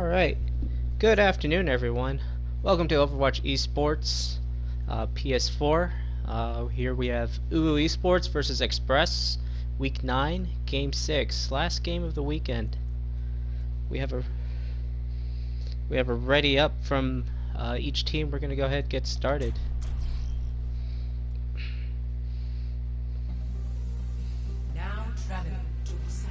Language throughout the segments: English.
Alright, good afternoon everyone. Welcome to Overwatch eSports PS4. Here we have UwU eSports versus Express, Week 9, Game 6, last game of the weekend. We have a ready up from each team. We're going to go ahead and get started. Now traveling to the sun.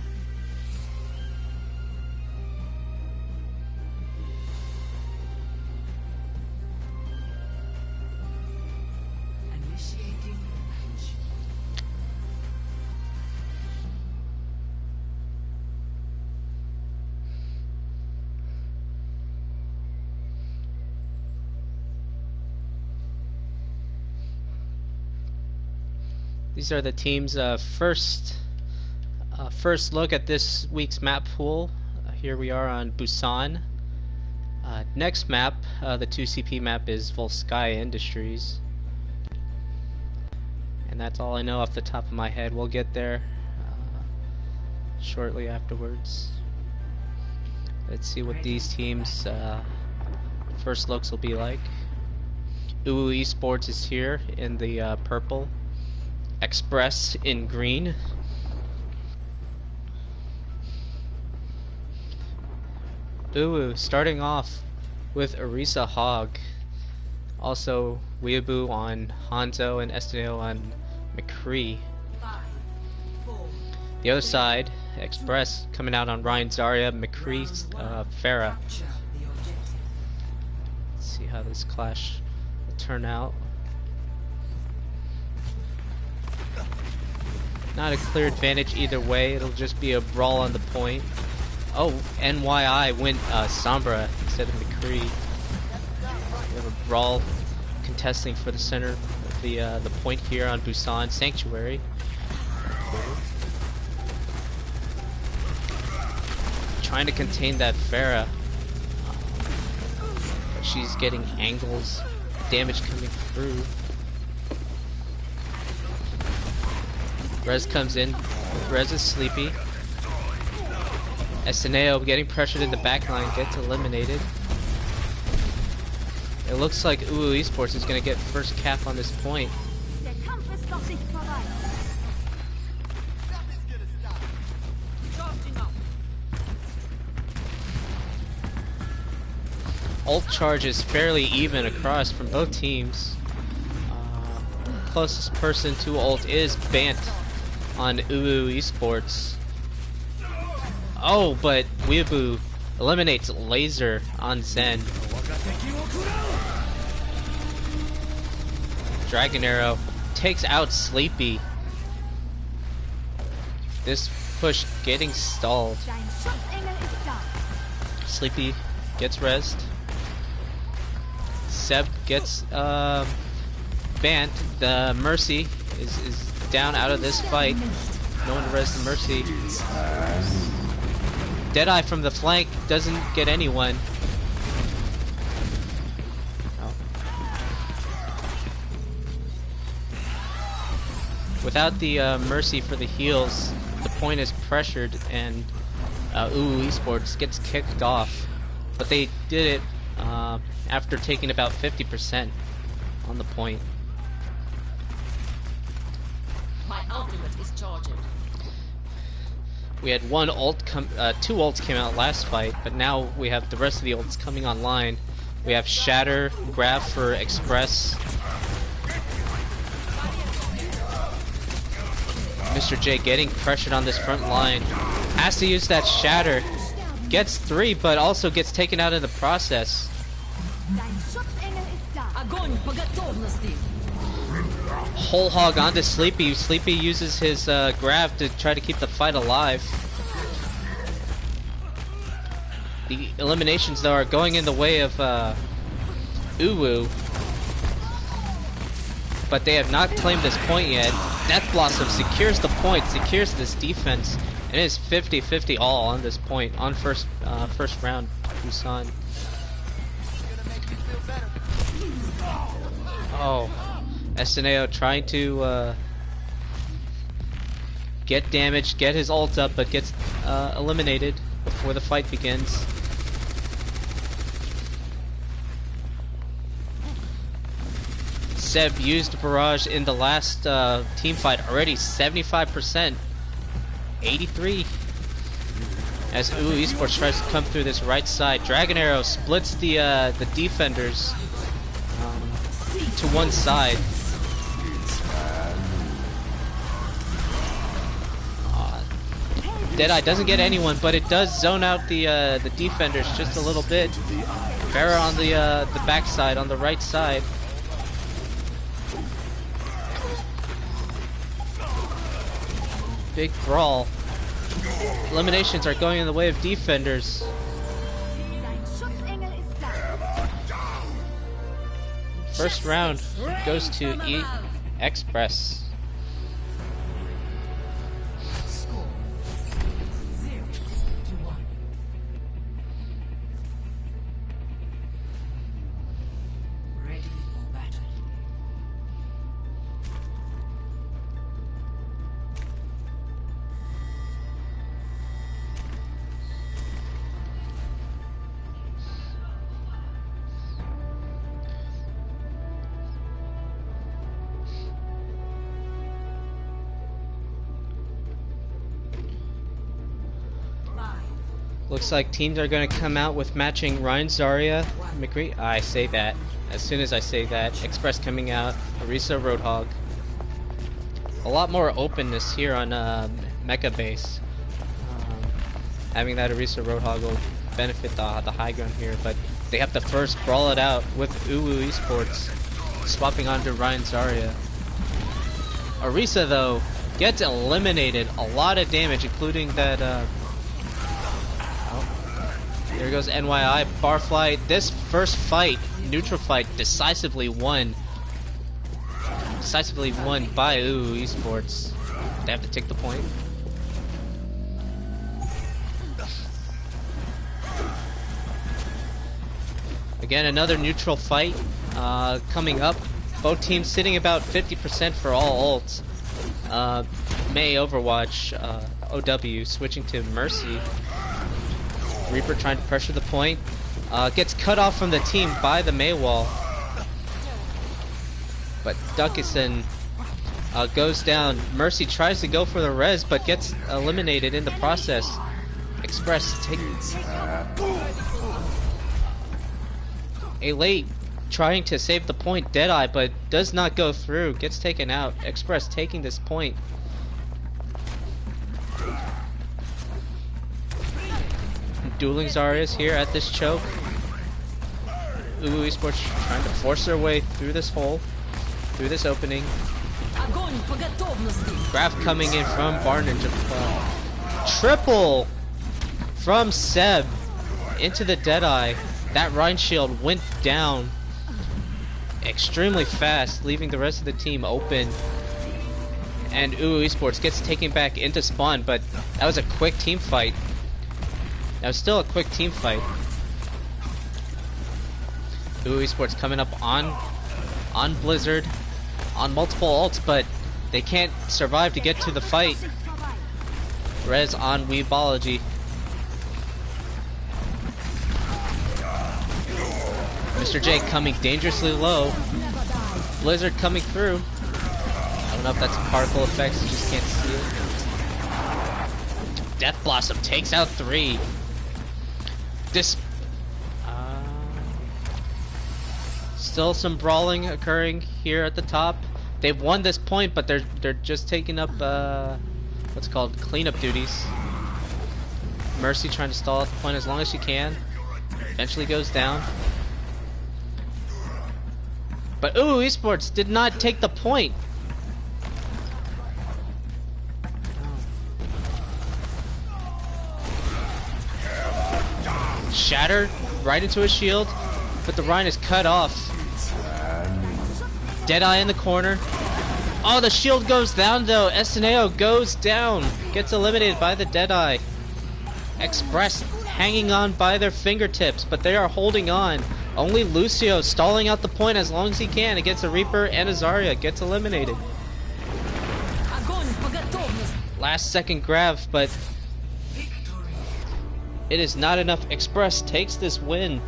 Initiating match. These are the team's first look at this week's map pool. Here we are on Busan. Next map, the 2CP map, is Volskaya Industries. And that's all I know off the top of my head. We'll get there shortly afterwards. Let's see what these teams' first looks will be like. UwU eSports is here in the purple. Express in green. UwU starting off with Orisa Hog. Also UwU on Hanzo and Estineo on McCree. The other side, Express coming out on Ryan Zarya, McCree, Farah. Let's see how this clash will turn out. Not a clear advantage either way. It'll just be a brawl on the point. Oh, NYI went Sombra instead of McCree. We have a brawl contesting for the center of the point here on Busan Sanctuary. Trying to contain that Farah, but she's getting angles, damage coming through. Rez comes in. Rez is sleepy. Estineo getting pressured in the backline, gets eliminated. It looks like UwU eSports is going to get first cap on this point. Ult charge is fairly even across from both teams. Closest person to ult is Bant on UwU eSports. Oh, but UwU eliminates Laser on Zen. Dragon Arrow takes out Sleepy. This push getting stalled. Sleepy gets rest. Seb gets Bant. The Mercy is down out of this fight. No one to res the Mercy. Deadeye from the flank doesn't get anyone. Oh. Without the Mercy for the heals, the point is pressured and UwU eSports gets kicked off. But they did it after taking about 50% on the point. My ultimate is charging. We had two ults came out last fight, but now we have the rest of the ults coming online. We have Shatter, grab for Express. Mr. J getting pressured on this front line. Has to use that Shatter. Gets 3, but also gets taken out in the process. Whole hog onto Sleepy. Sleepy uses his grab to try to keep the fight alive. The eliminations though are going in the way of UwU, but they have not claimed this point yet. Death Blossom secures the point, secures this defense, and it is 50-50 all on this point on first round. Busan. Oh. Estineo trying to get damage, get his ult up, but gets eliminated before the fight begins. Seb used Barrage in the last team fight already. 75%. 83. As UwU eSports tries to come through this right side. Dragon Arrow splits the defenders to one side. Deadeye doesn't get anyone, but it does zone out the defenders just a little bit. Vera on the backside, on the right side. Big brawl. Eliminations are going in the way of defenders. First round goes to Express. Looks like teams are going to come out with matching Ryan, Zarya, McCree. I say that. As soon as I say that, Express coming out, Orisa, Roadhog. A lot more openness here on Mecha base. Having that Orisa, Roadhog will benefit the high ground here, but they have to first brawl it out with UwU eSports, swapping onto Ryan, Zarya. Orisa, though, gets eliminated. A lot of damage, including that... There goes NYI, Barfly. This first fight, neutral fight, decisively won. Decisively won by UwU eSports. They have to take the point. Again, another neutral fight coming up. Both teams sitting about 50% for all ults. May Overwatch, OW switching to Mercy. Reaper trying to pressure the point. Gets cut off from the team by the Mei wall. But Duckison goes down. Mercy tries to go for the res, but gets eliminated in the process. Express takes a late trying to save the point. Deadeye, but does not go through. Gets taken out. Express taking this point. Dueling Zaryas here at this choke. UwU eSports trying to force their way through this hole, through this opening. Graph coming in from Bar Ninja. Triple from Seb into the Deadeye. That Rhine Shield went down extremely fast, leaving the rest of the team open. And UwU eSports gets taken back into spawn, but that was a quick team fight. That was still a quick team fight. UwU eSports coming up on Blizzard, on multiple ults, but they can't survive to get to the fight. Rez on Weebology. Mr. J coming dangerously low. Blizzard coming through. I don't know if that's particle effects, you just can't see it. Death Blossom takes out 3. Still some brawling occurring here at the top. They've won this point, but they're just taking up what's called cleanup duties. Mercy trying to stall at the point as long as she can. Eventually goes down. But UwU eSports did not take the point. Shattered right into his shield, but the Rhine is cut off. Deadeye in the corner. Oh, the shield goes down though. Esteneo goes down. Gets eliminated by the Deadeye. Express hanging on by their fingertips, but they are holding on. Only Lucio stalling out the point as long as he can against a Reaper and a Zarya. Gets eliminated. Last second grab, but it is not enough. Express takes this win.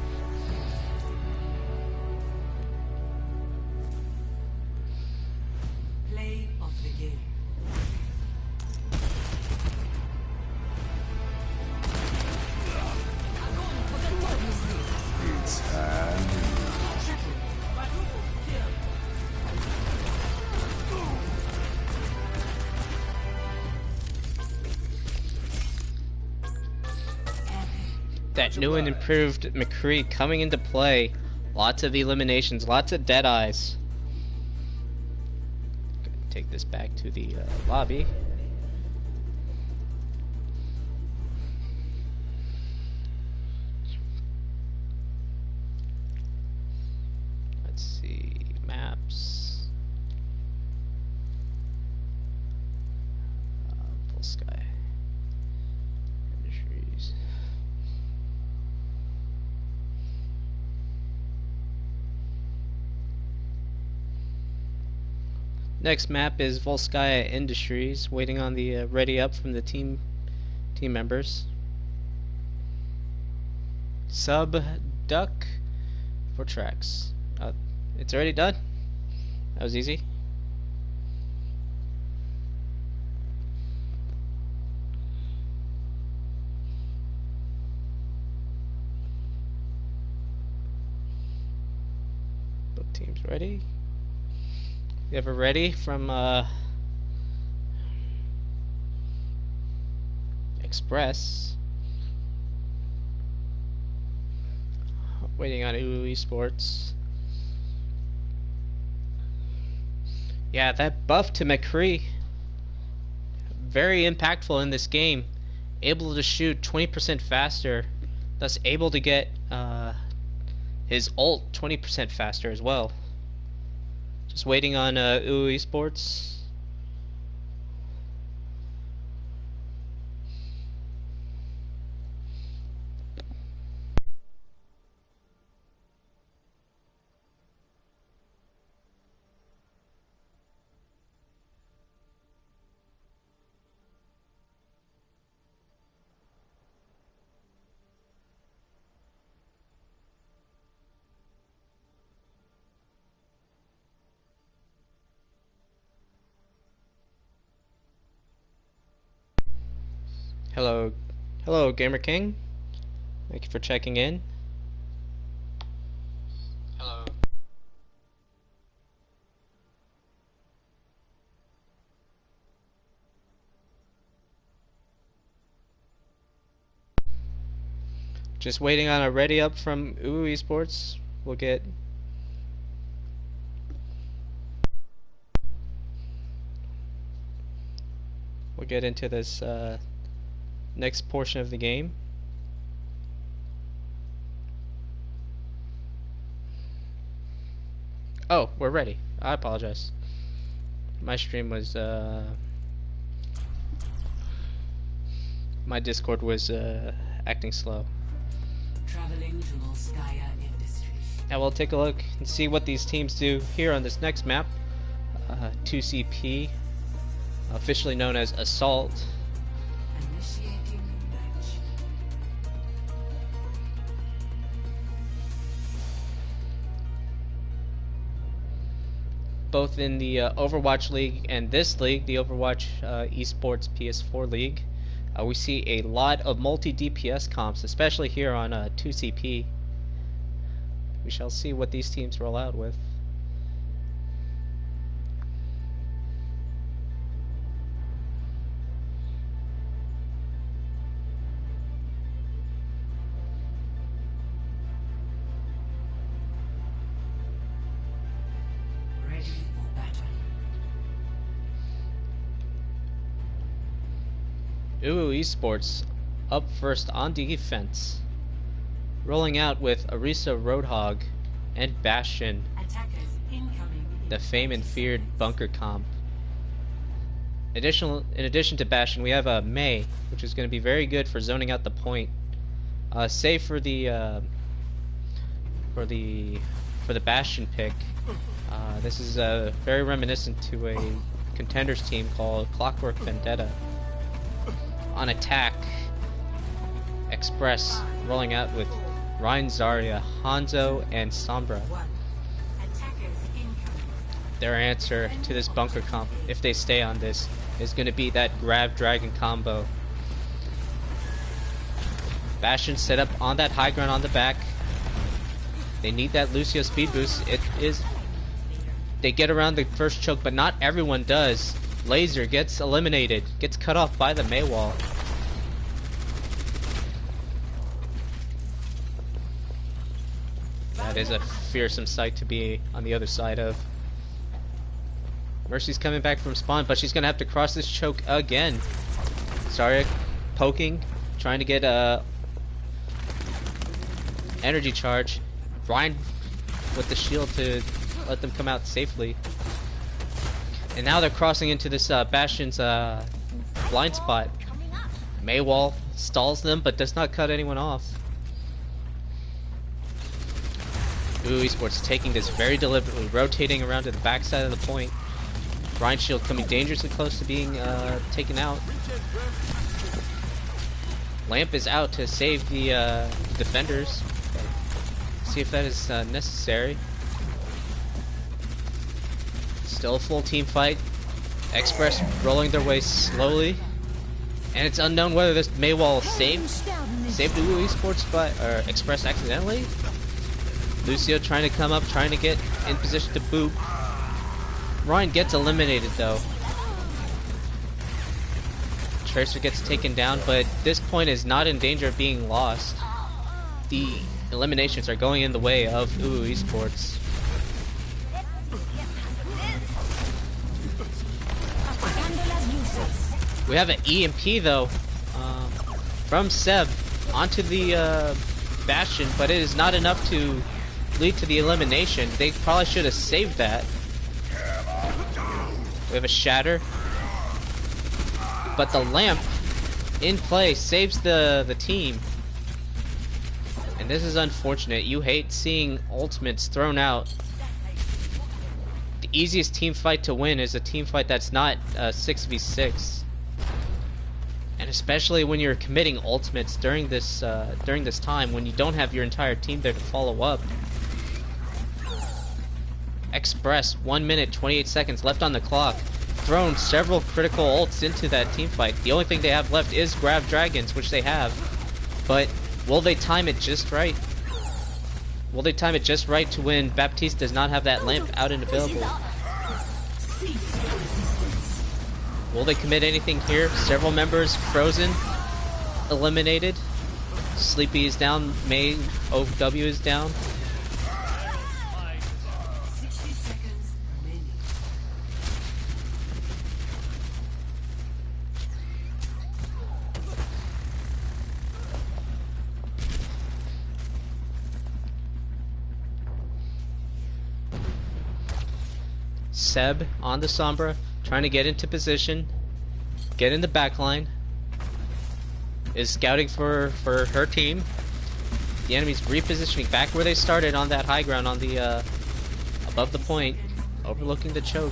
That new and improved McCree coming into play. Lots of eliminations, lots of dead eyes. Take this back to the lobby. Let's see, maps. Full sky. Industries. Next map is Volskaya Industries, waiting on the ready up from the team members. Sub duck for tracks. It's already done. That was easy. Both teams ready. You ever ready from Express? Waiting on UwU eSports. Yeah, that buff to McCree, very impactful in this game. Able to shoot 20% faster, thus able to get his ult 20% faster as well. Just waiting on UwU eSports. Hello, Gamer King. Thank you for checking in. Hello. Just waiting on a ready up from UwU eSports. We'll get into this next portion of the game. Oh, we're ready. I apologize. My stream was my Discord was acting slow. Traveling to Volskaya Industries. Now we'll take a look and see what these teams do here on this next map. 2CP, officially known as Assault. Initiating match. Both in the Overwatch League and this league, the Overwatch eSports PS4 League, we see a lot of multi-DPS comps, especially here on 2CP. We shall see what these teams roll out with. Ready for battle. UwU eSports up first on defense, rolling out with Arisa Roadhog and Bastion, Attackers incoming. the famed and feared bunker comp. In addition to Bastion, we have a Mei, which is going to be very good for zoning out the point. Save for the Bastion pick. This is very reminiscent to a contenders team called Clockwork Vendetta. On attack, Express rolling out with Ryan Zarya, Hanzo, and Sombra. Attackers incoming. Their answer to this bunker comp, if they stay on this, is going to be that grab dragon combo. Bastion set up on that high ground on the back. They need that Lucio speed boost. They get around the first choke, but not everyone does. Laser gets eliminated, gets cut off by the Mei wall. That is a fearsome sight to be on the other side of. Mercy's coming back from spawn, but she's gonna have to cross this choke again. Zarya poking, trying to get a energy charge. Ryan with the shield to let them come out safely. And now they're crossing into this Bastion's blind spot. Maywall stalls them, but does not cut anyone off. UwU eSports taking this very deliberately, rotating around to the backside of the point. Ryan's shield coming dangerously close to being taken out. Lamp is out to save the defenders. See if that is necessary. Still a full team fight. Express rolling their way slowly. And it's unknown whether this Maywall saved UwU eSports by, or Express accidentally. Lucio trying to come up, trying to get in position to boop. Ryan gets eliminated though. Tracer gets taken down, but this point is not in danger of being lost. The eliminations are going in the way of UwU eSports. We have an EMP though, from Seb onto the Bastion, but it is not enough to lead to the elimination. They probably should have saved that. We have a shatter, but the lamp in play saves the team. And this is unfortunate. You hate seeing ultimates thrown out. The easiest team fight to win is a team fight that's not 6v6. And especially when you're committing ultimates during this time when you don't have your entire team there to follow up. Express 1 minute 28 seconds left on the clock. Thrown several critical ults into that team fight. The only thing they have left is grab dragons, which they have. But will they time it just right? Will they time it just right to when Baptiste does not have that lamp out and available? Will they commit anything here? Several members frozen, eliminated. Sleepy is down. May UwU is down. 60 seconds remaining. Seb on the Sombra, trying to get into position, get in the back line, is scouting for her team. The enemy's repositioning back where they started on that high ground on the above the point, overlooking the choke.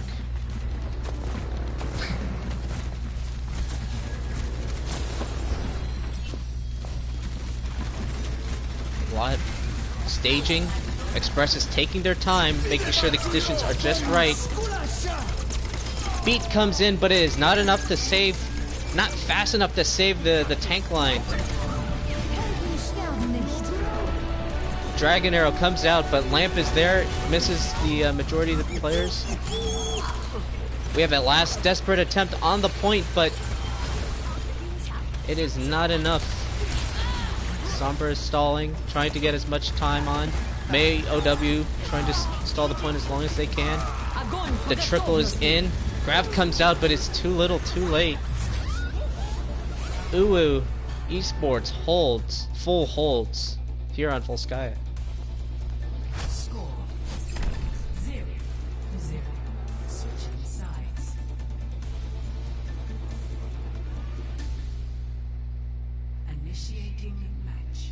What? Staging. Express is taking their time, making sure the conditions are just right. Beat comes in, but it is not enough to save, not fast enough to save the tank line. Dragon Arrow comes out, but Lamp is there, misses the majority of the players. We have a last desperate attempt on the point, but it is not enough. Sombra is stalling, trying to get as much time on. May UwU trying to stall the point as long as they can. The triple is in. Grab comes out, but it's too little, too late. UwU eSports holds, full holds here on Volskaya. Score 0-0. Switching sides. Initiating match.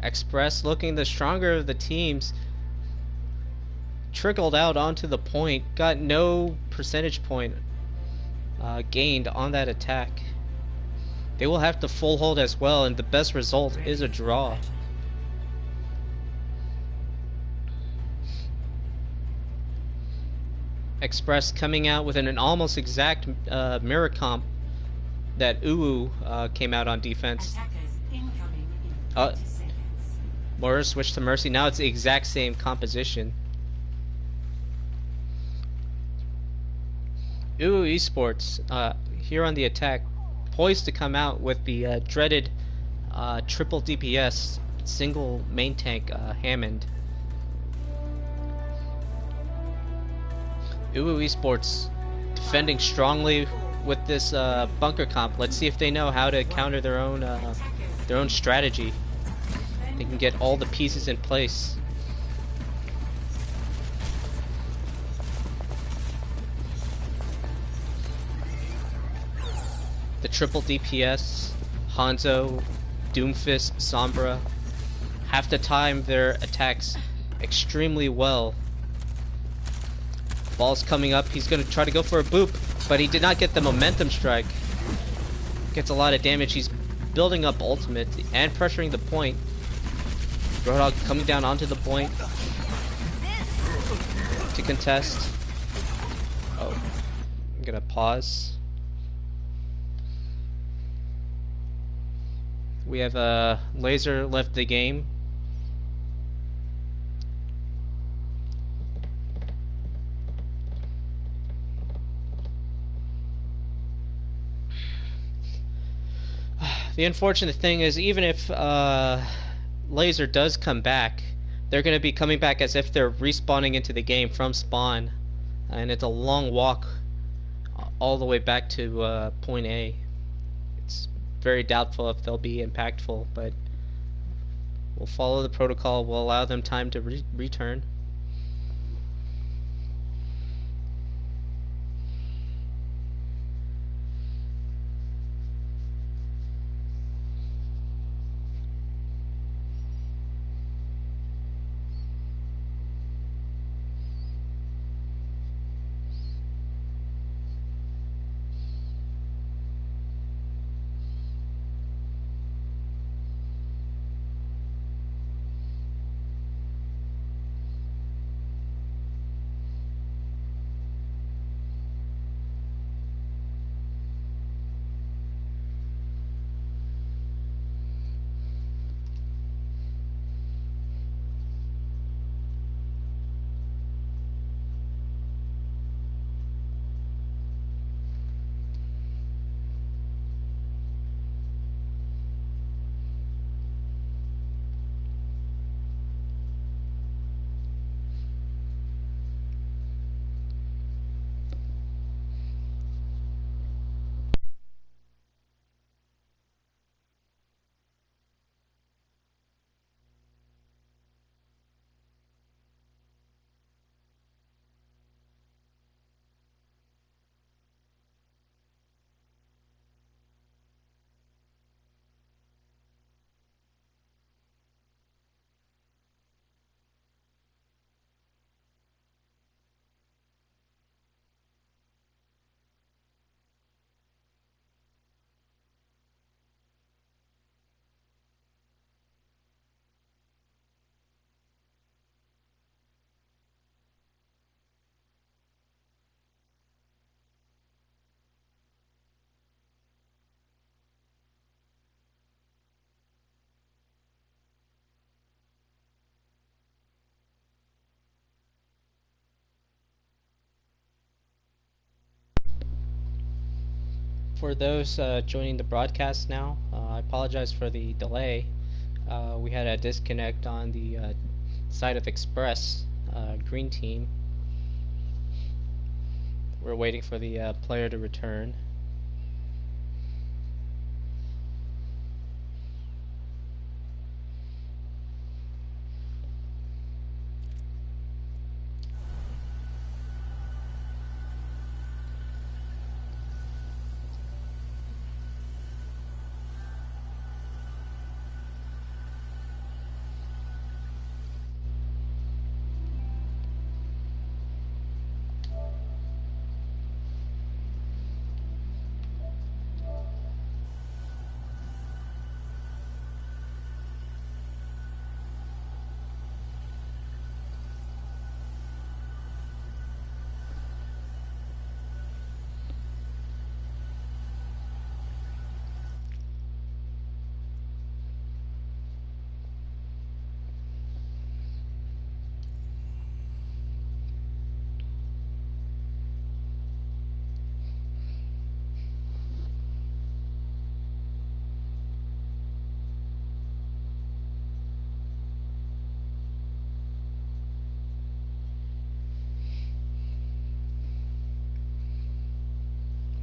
Express, looking the stronger of the teams, trickled out onto the point, got no percentage point gained on that attack. They will have to full hold as well, and the best result is a draw. Express coming out with an almost exact mirror comp that UwU came out on defense. Attackers incoming in Uh, 30 seconds. Moira switched to Mercy. Now it's the exact same composition. UwU eSports here on the attack, poised to come out with the dreaded triple DPS single main tank Hammond. UwU eSports defending strongly with this bunker comp. Let's see if they know how to counter their own strategy. They can get all the pieces in place. The triple DPS, Hanzo, Doomfist, Sombra have to time their attacks extremely well. Ball's coming up. He's going to try to go for a boop, but he did not get the momentum strike. Gets a lot of damage. He's building up ultimate and pressuring the point. Roadhog coming down onto the point to contest. Oh, I'm going to pause. We have a Laser left the game. The unfortunate thing is, even if Laser does come back, they're going to be coming back as if they're respawning into the game from spawn, and it's a long walk all the way back to point A. It's very doubtful if they'll be impactful, but we'll follow the protocol. We'll allow them time to return. For those joining the broadcast now, I apologize for the delay. We had a disconnect on the side of Express, green team. We're waiting for the player to return.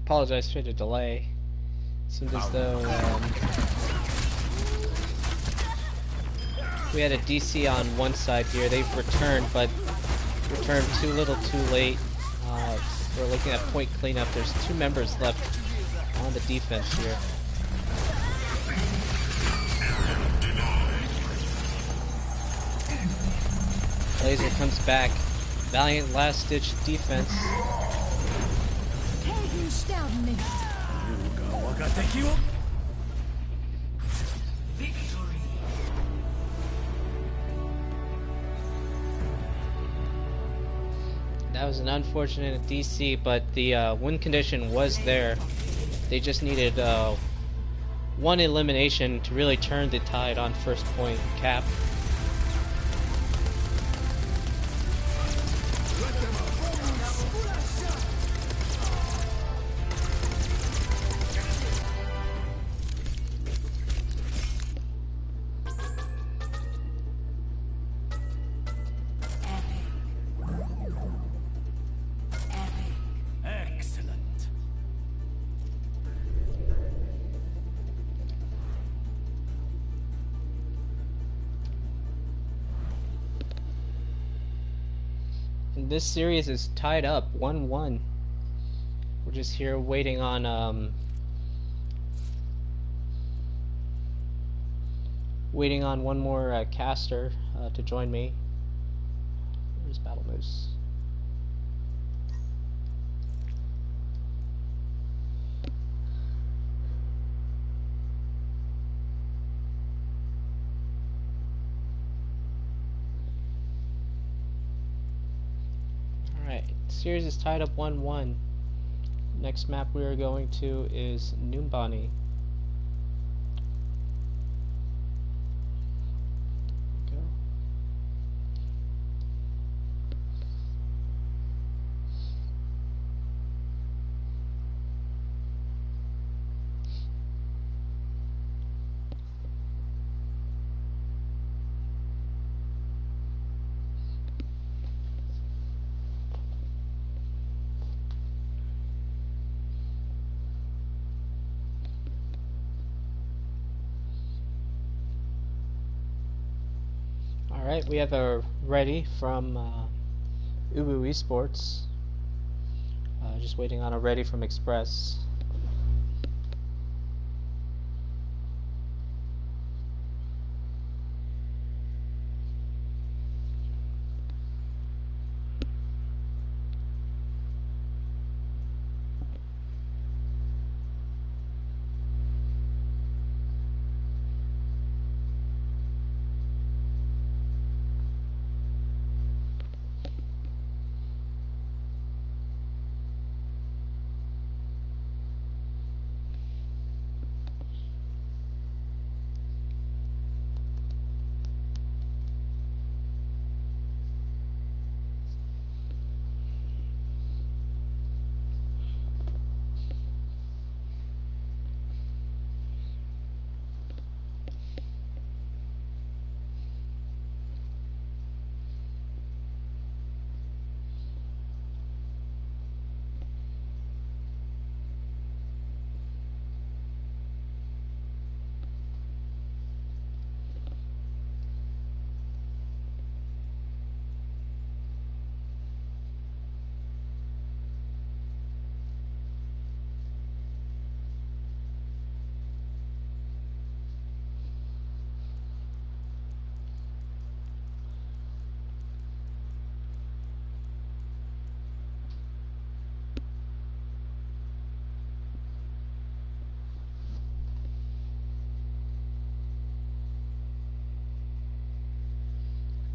Apologize for the delay. Seemed as though we had a DC on one side here. They've returned, but returned too little too late. We're looking at point cleanup. There's 2 members left on the defense here. Laser comes back. Valiant last-ditch defense. That was an unfortunate DC, but the win condition was there. They just needed one elimination to really turn the tide on first point cap. This series is tied up 1-1. We're just here waiting on one more caster to join me. Where's Battle Moose? Series is tied up 1-1. Next map we are going to is Numbani. Alright, we have a ready from UwU eSports. Just waiting on a ready from Express.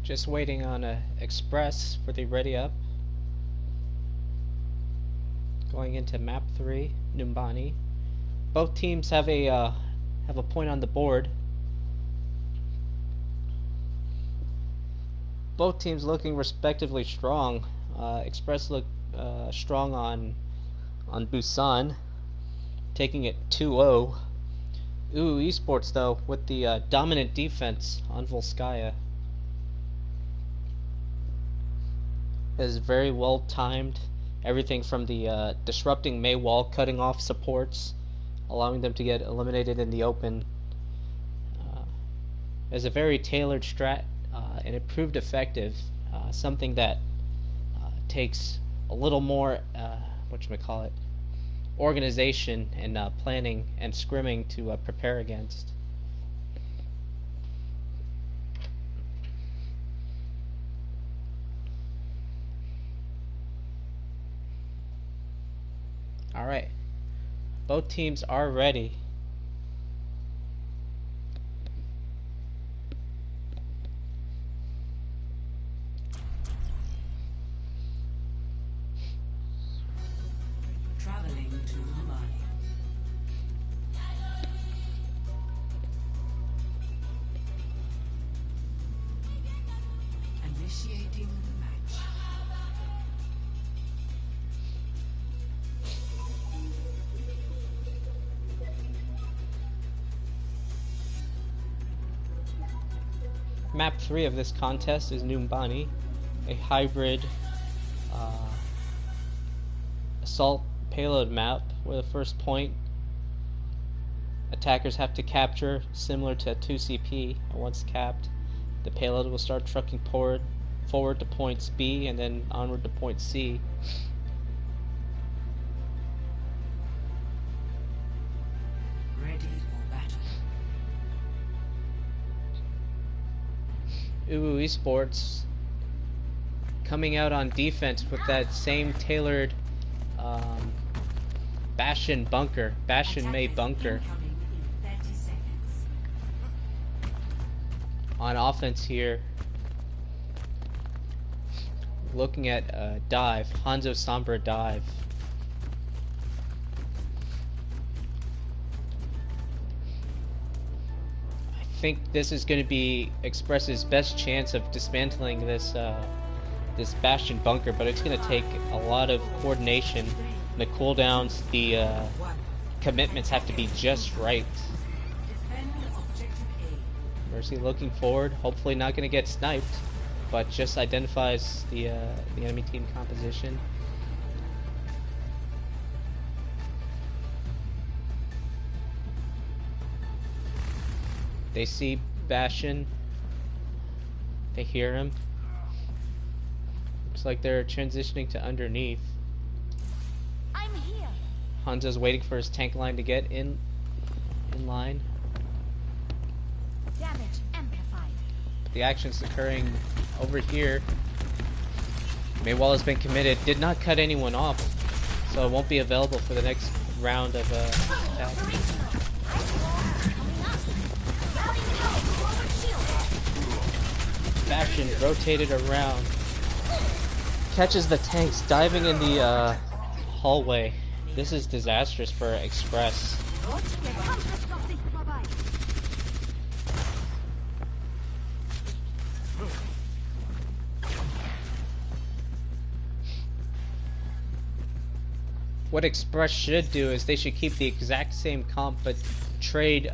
Just waiting on a Express for the ready up. Going into map 3, Numbani. Both teams have a point on the board. Both teams looking respectively strong. Express look strong on Busan, taking it 2-0. UwU eSports though with the dominant defense on Volskaya. Is very well timed everything from the disrupting Mei wall, cutting off supports, allowing them to get eliminated in the open. It's a very tailored strat, and it proved effective. Something that takes a little more, whatchamacallit, organization and planning and scrimming to prepare against. Alright, both teams are ready. Traveling to Mumbai. Initiating match. Map 3 of this contest is Numbani, a hybrid assault payload map where the first point attackers have to capture, similar to 2CP, and once capped, the payload will start trucking forward to points B and then onward to point C. Ready for battle. UwU eSports coming out on defense with that same tailored Bastion Mei bunker. Incoming in 30 seconds. On offense here, looking at dive, Hanzo Sombra dive. I think this is going to be Express's best chance of dismantling this this Bastion bunker, but it's going to take a lot of coordination. The cooldowns, the commitments have to be just right. Defend objective A. Mercy looking forward, hopefully not going to get sniped, but just identifies the enemy team composition. They see Bastion. They hear him. Looks like they're transitioning to underneath. I'm here. Hanzo's waiting for his tank line to get in line. Damage amplified. The action's occurring over here. Maywall has been committed. Did not cut anyone off, so it won't be available for the next round of attack. Bastion rotated around. Catches the tanks diving in the hallway. This is disastrous for Express. What Express should do is they should keep the exact same comp but trade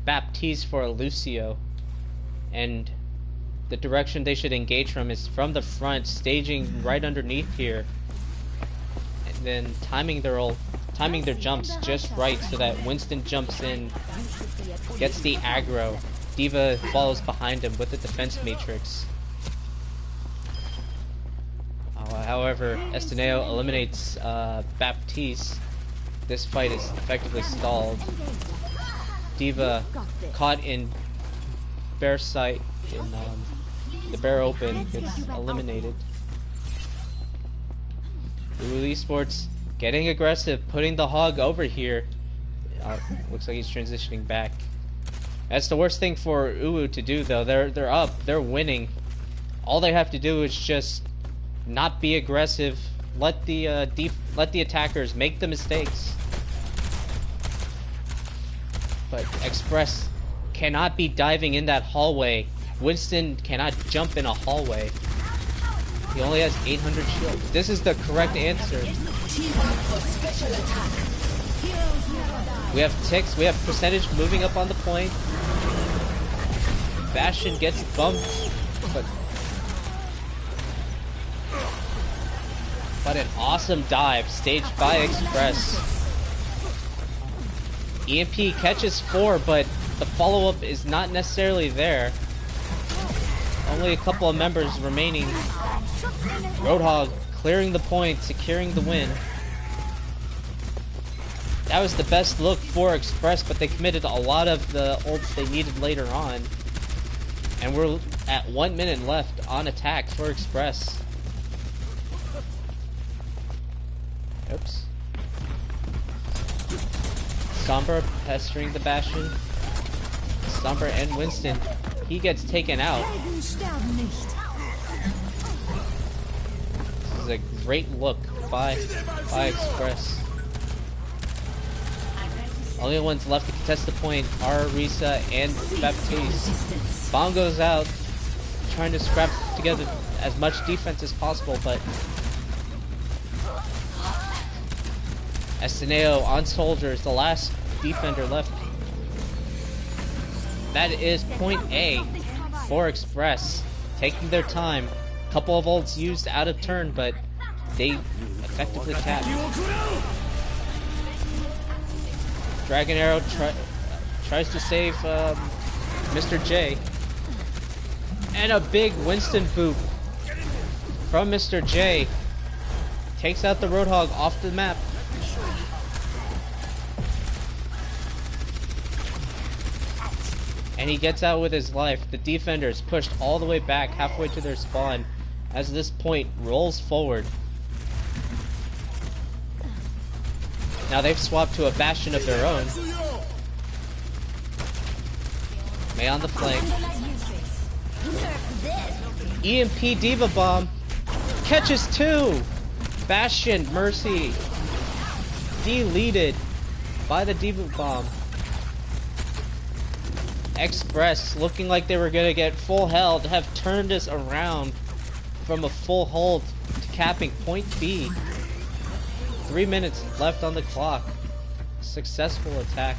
Baptiste for a Lucio. And the direction they should engage from is from the front, staging right underneath here. And then timing their jumps just right so that Winston jumps in, gets the aggro. D.Va follows behind him with the defense matrix. However, Esteneo eliminates Baptiste. This fight is effectively stalled. D.Va caught in bear sight in the bear open gets eliminated. UwU eSports getting aggressive, putting the hog over here. Looks like he's transitioning back. That's the worst thing for UwU to do, though. They're up, they're winning. All they have to do is just not be aggressive. Let the attackers make the mistakes. But Express cannot be diving in that hallway. Winston cannot jump in a hallway. He only has 800 shields. This is the correct answer. We have ticks, we have percentage moving up on the point. Bastion gets bumped, but But an awesome dive staged by Express. EMP catches 4, but the follow-up is not necessarily there. Only a couple of members remaining. Roadhog clearing the point, securing the win. That was the best look for Express, but they committed a lot of the ults they needed later on. And we're at 1 minute left on attack for Express. Oops. Sombra pestering the Bastion. Sombra and Winston. He gets taken out. This is a great look by Express. Only ones left to contest the point are Risa and Baptiste. Bomb goes out, trying to scrap together as much defense as possible, but Esteneo on Soldier is the last defender left. That is point A for Express, taking their time. Couple of ults used out of turn, but they effectively capped. Dragon Arrow tries to save Mr. J. And a big Winston boop from Mr. J. Takes out the Roadhog off the map. And he gets out with his life. The defenders pushed all the way back halfway to their spawn as this point rolls forward. Now they've swapped to a Bastion of their own. May on the flank. EMP Diva Bomb catches 2. Bastion Mercy deleted by the Diva Bomb. Express, looking like they were gonna get full held, have turned this around from a full hold to capping point B. 3 minutes left on the clock. Successful attack.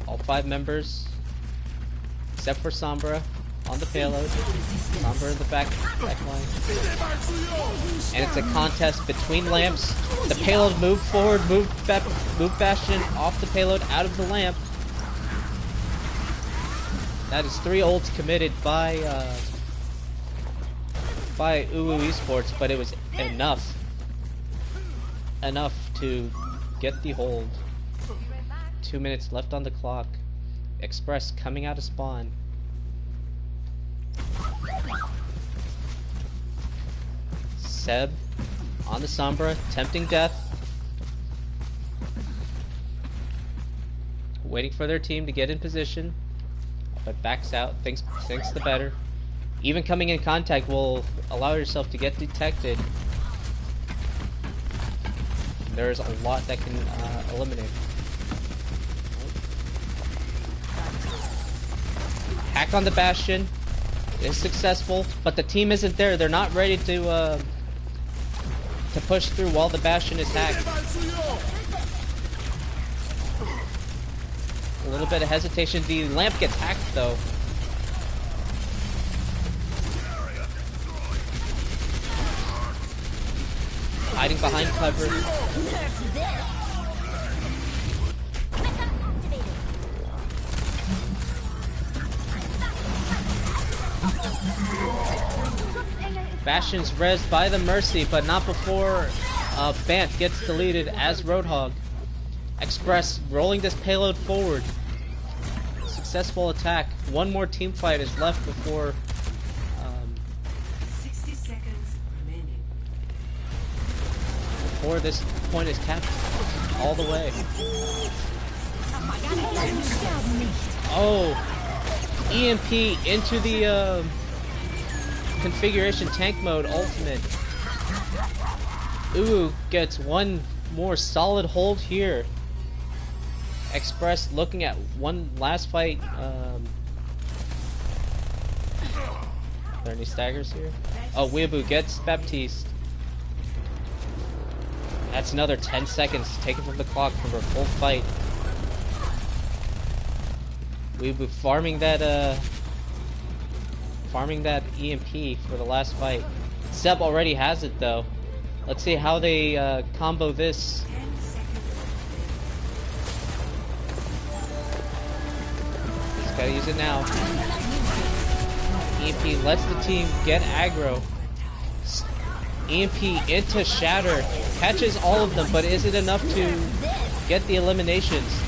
All 5 members, except for Sombra, on the payload. Sombra in the back line. And it's a contest between lamps. The payload moved forward, moved Bastion off the payload, out of the lamp. That is 3 ults committed by UwU eSports, but it was enough to get the hold. 2 minutes left on the clock. Express coming out of spawn. Seb on the Sombra, tempting death. Waiting for their team to get in position, but backs out, thinks the better. Even coming in contact will allow yourself to get detected. There's a lot that can eliminate. Hack on the Bastion is successful, but the team isn't there. They're not ready to push through while the Bastion is hacked. A little bit of hesitation. The lamp gets hacked though. Hiding behind cover. Bastion's rezzed by the Mercy, but not before Bant gets deleted as Roadhog. Express rolling this payload forward. Successful attack. One more team fight is left before 60 seconds remaining. before this point is capped all the way. Oh, EMP into the configuration tank mode ultimate. UwU gets one more solid hold here. Express looking at one last fight. Are there any staggers here? Oh, UwU gets Baptiste. That's another 10 seconds taken from the clock for a full fight. We've been farming that EMP for the last fight. Seb already has it though. Let's see how they combo this. Just gotta use it now. EMP lets the team get aggro. EMP into Shatter. Catches all of them, but is it enough to get the eliminations?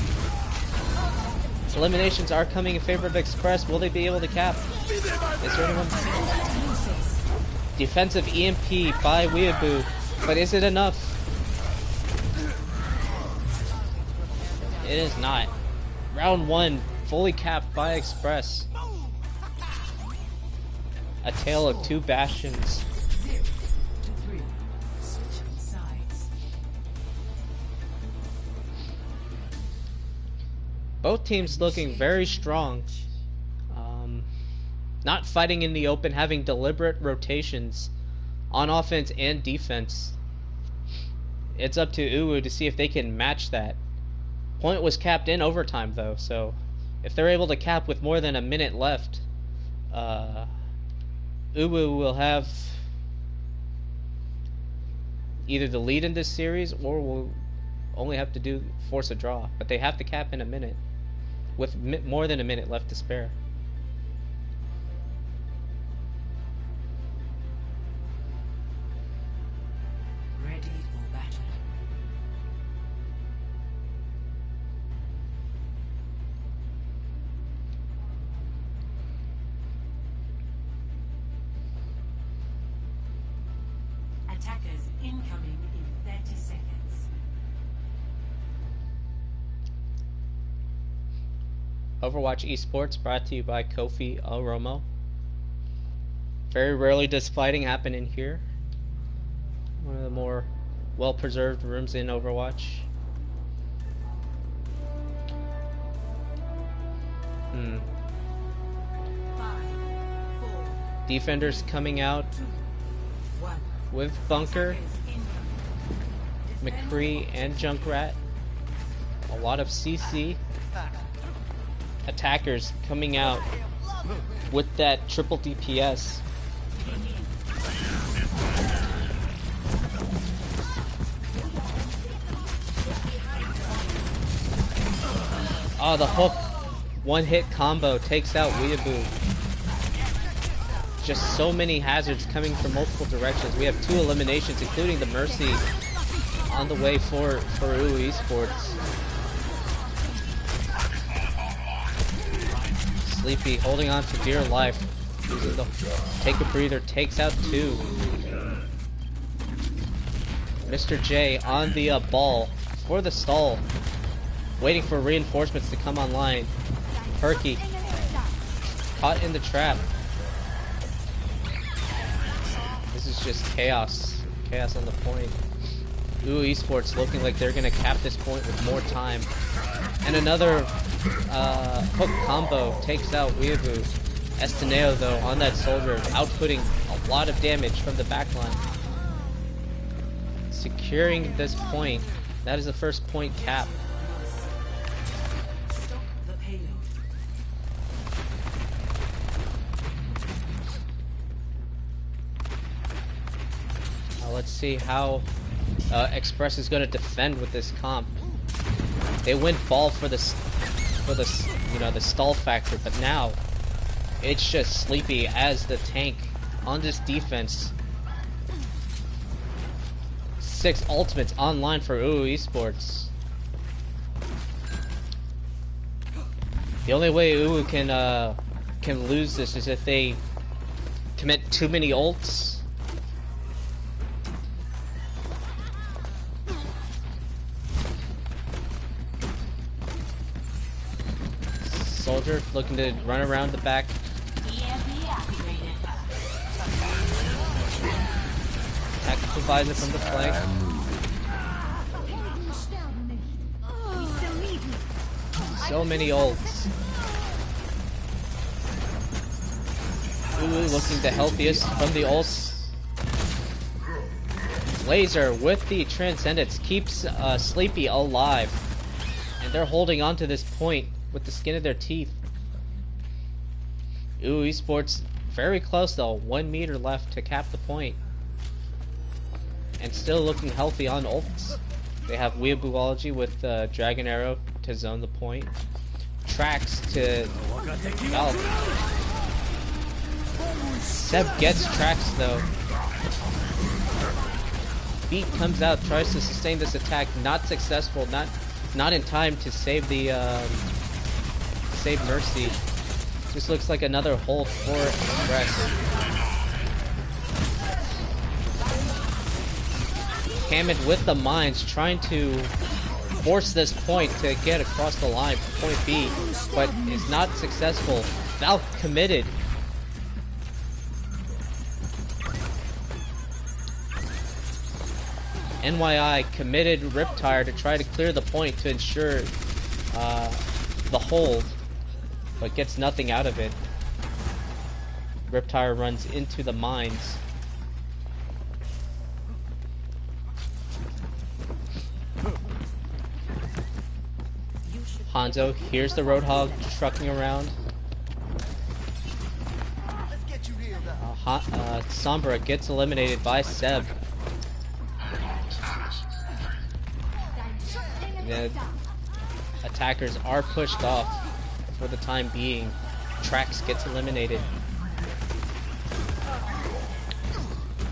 Eliminations are coming in favor of Express. Will they be able to cap? Is there anyone? Defensive EMP by UwU, but is it enough? It is not. Round 1, fully capped by Express. A tale of two bastions. Both teams looking very strong. Not fighting in the open, having deliberate rotations on offense and defense. It's up to UwU to see if they can match that. Point was capped in overtime though, so if they're able to cap with more than a minute left, UwU will have either the lead in this series or will only have to force a draw. But they have to cap in a minute, with more than a minute left to spare. Ready for battle. Attackers incoming in 30 seconds. Overwatch eSports brought to you by Kofi Romo. Very rarely does fighting happen in here. One of the more well-preserved rooms in Overwatch. Defenders coming out with Bunker, McCree, and Junkrat. A lot of CC. Attackers coming out with that triple DPS. Oh, the hook one-hit combo takes out UwU. Just so many hazards coming from multiple directions. We have 2 eliminations, including the Mercy on the way for UwU eSports. Sleepy holding on for dear life. Using the take a breather, takes out 2. Mr. J on the ball for the stall. Waiting for reinforcements to come online. Perky caught in the trap. This is just chaos. Chaos on the point. UwU eSports looking like they're gonna cap this point with more time. And another hook combo takes out UwU. Esteneo though on that soldier, outputting a lot of damage from the backline. Securing this point. That is the first point cap. Let's see how Express is going to defend with this comp. They went ball for the the stall factor, but now it's just Sleepy as the tank on this defense. 6 ultimates online for UwU eSports. The only way UwU can lose this is if they commit too many ults. Soldier looking to run around the back. Tactical visor from the flank. So many ults. UwU looking the healthiest from the ults. Laser with the Transcendence keeps Sleepy alive. And they're holding on to this point with the skin of their teeth. UwU eSports very close though, 1 meter left to cap the point. And still looking healthy on ults. They have UwU with Dragon Arrow to zone the point. Tracks to Valve. Seb gets tracks though. Beat comes out, tries to sustain this attack, not successful, not in time to save the save Mercy. Just looks like another hold for Express. Hammond with the mines, trying to force this point to get across the line for point B, but is not successful. Valve committed. NYI committed Riptire to try to clear the point to ensure the hold, but gets nothing out of it. Riptire runs into the mines. Hanzo here's the Roadhog trucking around. Sombra gets eliminated by Seb. The attackers are pushed off for the time being. Trax gets eliminated.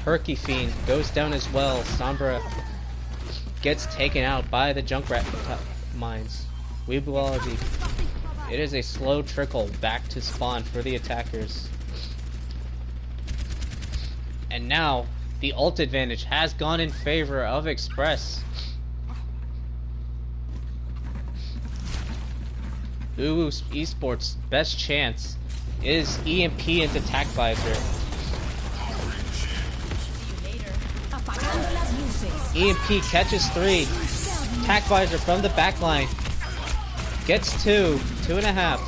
Herky Fiend goes down as well. Sombra gets taken out by the Junkrat mines. UwU. It is a slow trickle back to spawn for the attackers. And now the ult advantage has gone in favor of Express. UwU eSports' best chance is EMP into Tac Visor. EMP catches 3. Tac Visor from the backline. Gets 2. 2.5.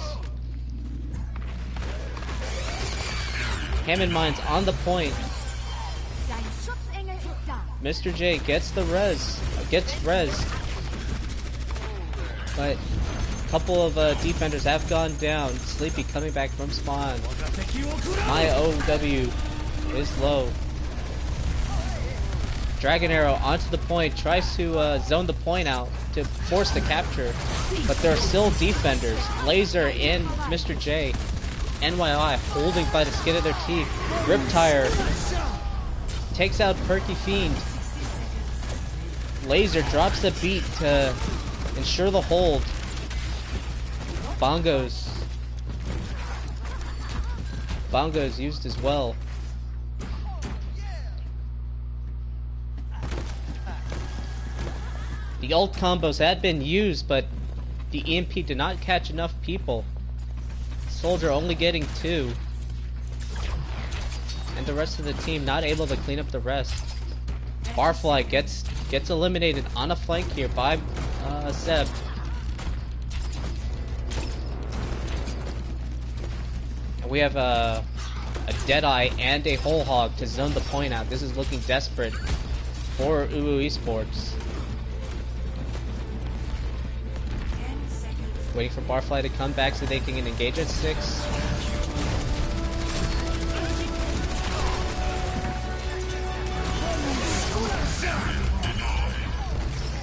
Hammond Mines on the point. Mr. J gets the res. Gets res. But a couple of defenders have gone down. Sleepy coming back from spawn. My UwU is low. Dragon Arrow onto the point, tries to zone the point out to force the capture, but there are still defenders. Laser and Mr. J. NYI holding by the skin of their teeth. Riptire takes out Perky Fiend. Laser drops the beat to ensure the hold. Bongos used as well. The ult combos had been used, but the EMP did not catch enough people. Soldier only getting 2. And the rest of the team not able to clean up the rest. Barfly gets eliminated on a flank here by Seb. And we have a Deadeye and a Whole Hog to zone the point out. This is looking desperate for UwU eSports. Waiting for Barfly to come back so they can engage at 6.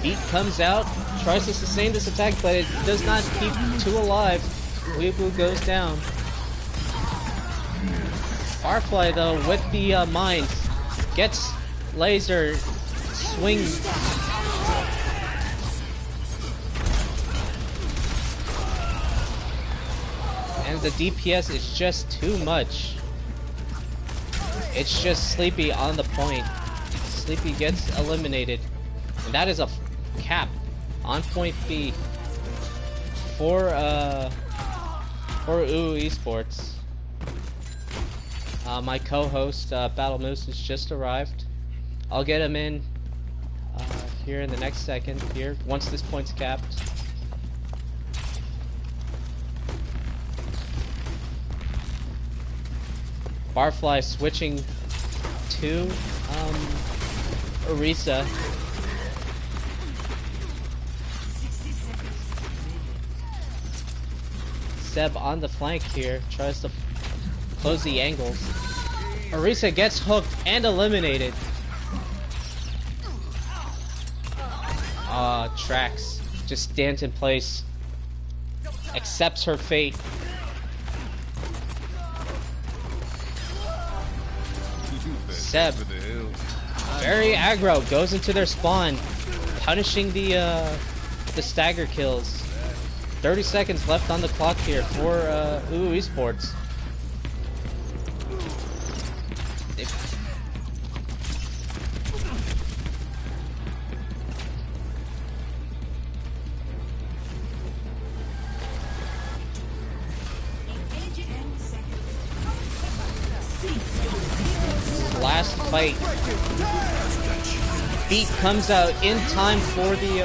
Beat comes out, tries to sustain this attack, but it does not keep 2 alive. UwU goes down. Barfly though with the mines gets laser swing. And the DPS is just too much. It's just Sleepy on the point. Sleepy gets eliminated. And that is a on point B for UwU eSports. My co-host Battle Moose has just arrived. I'll get him in here in the next second. Here, once this point's capped. Barfly switching to Orisa. Seb on the flank here, tries to close the angles. Orisa gets hooked and eliminated. Trax just stands in place, accepts her fate. Seb, very aggro, goes into their spawn, punishing the stagger kills. 30 seconds left on the clock here for UwU eSports. Last fight. Beat comes out in time for the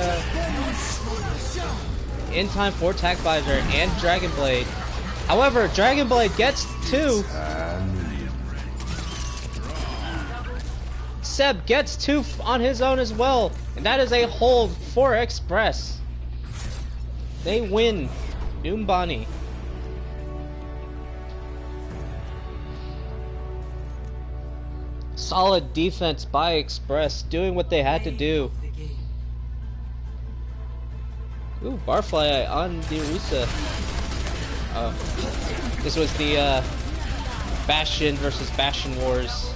Tac Visor and Dragon Blade. However, Dragon Blade gets 2. Seb gets 2 on his own as well, and that is a hold for Express. They win. Noombani. Solid defense by Express, doing what they had to do. Ooh, Barfly on the Orisa. Oh, this was the Bastion versus Bastion Wars.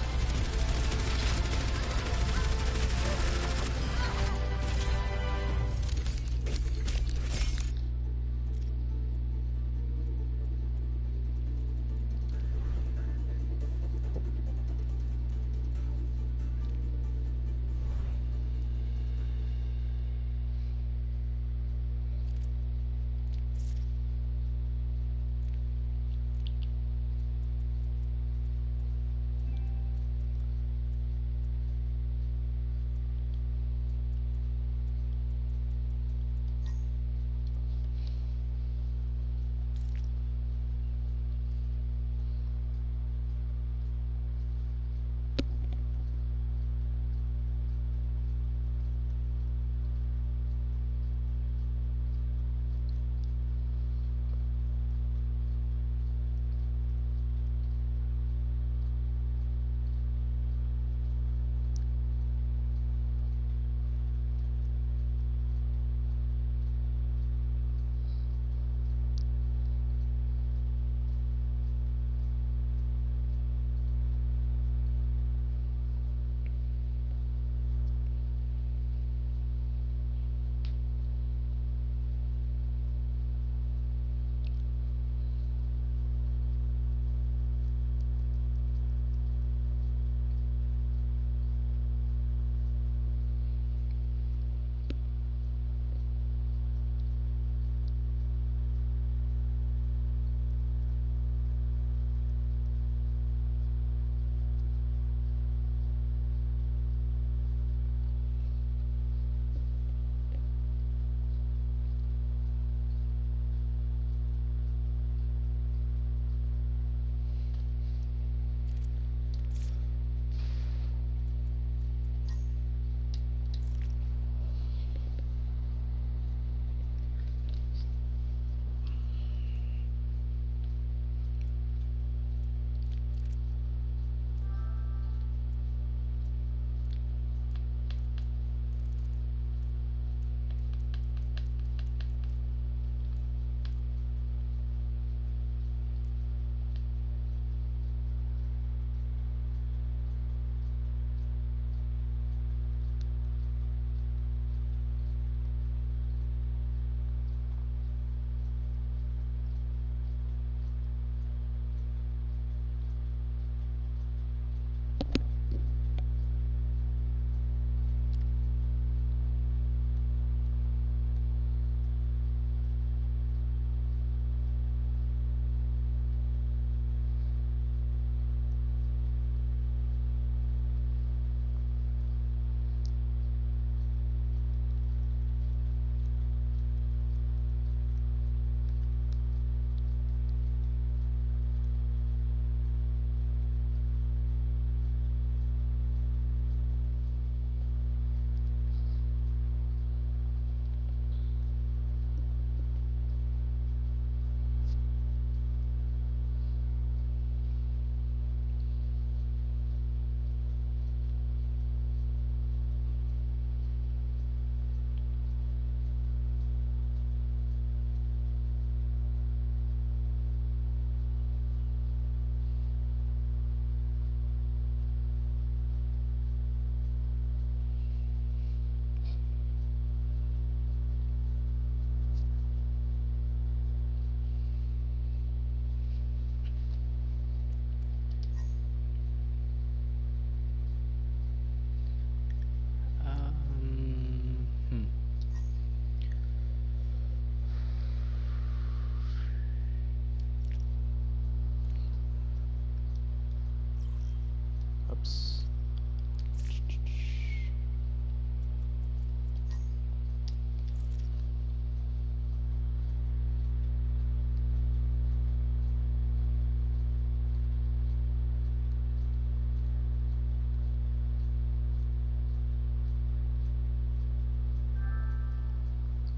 Oops.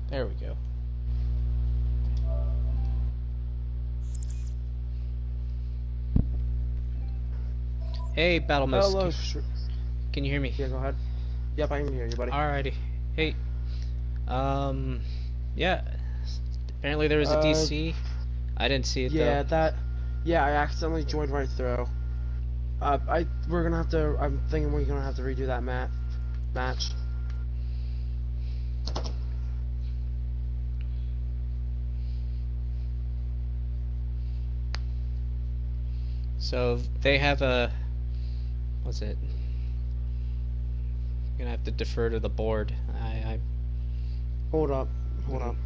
There we go. Hey, Battle Mist. Hello. Can you hear me? Yeah, go ahead. Yep, I can hear you, buddy. Alrighty. Hey. Yeah. Apparently there was a DC. I didn't see it Yeah, though. Yeah, I accidentally joined right through. We're gonna have to. I'm thinking we're gonna have to redo that match. So they have a. What's it? I'm gonna have to defer to the board. Hold up. Hold up.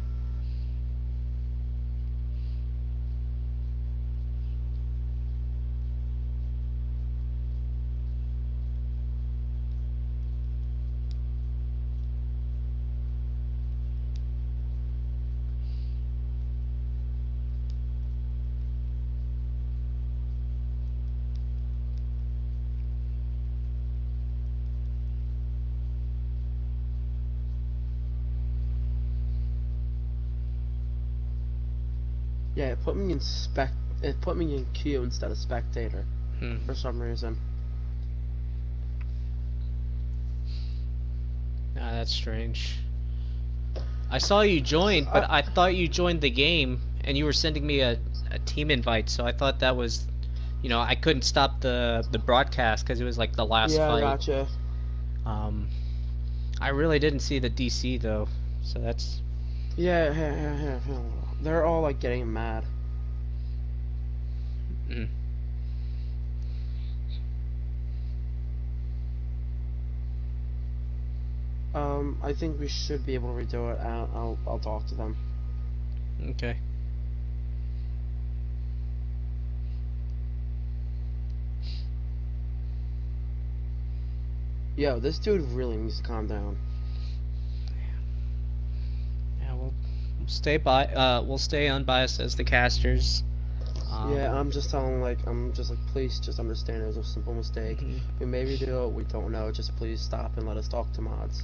Yeah, it put me in It put me in queue instead of spectator for some reason. Ah, that's strange. I saw you join, but I thought you joined the game, and you were sending me a team invite. So I thought that was, I couldn't stop the broadcast because it was like the last Yeah, fight. I gotcha. I really didn't see the DC though, so that's. Yeah. They're all like getting mad. I think we should be able to redo it. I'll talk to them. Okay. Yo, this dude really needs to calm down. Yeah, we'll stay unbiased as the casters. Yeah, I'm just please just understand it was a simple mistake. We may redo it, we don't know. Just please stop and let us talk to mods.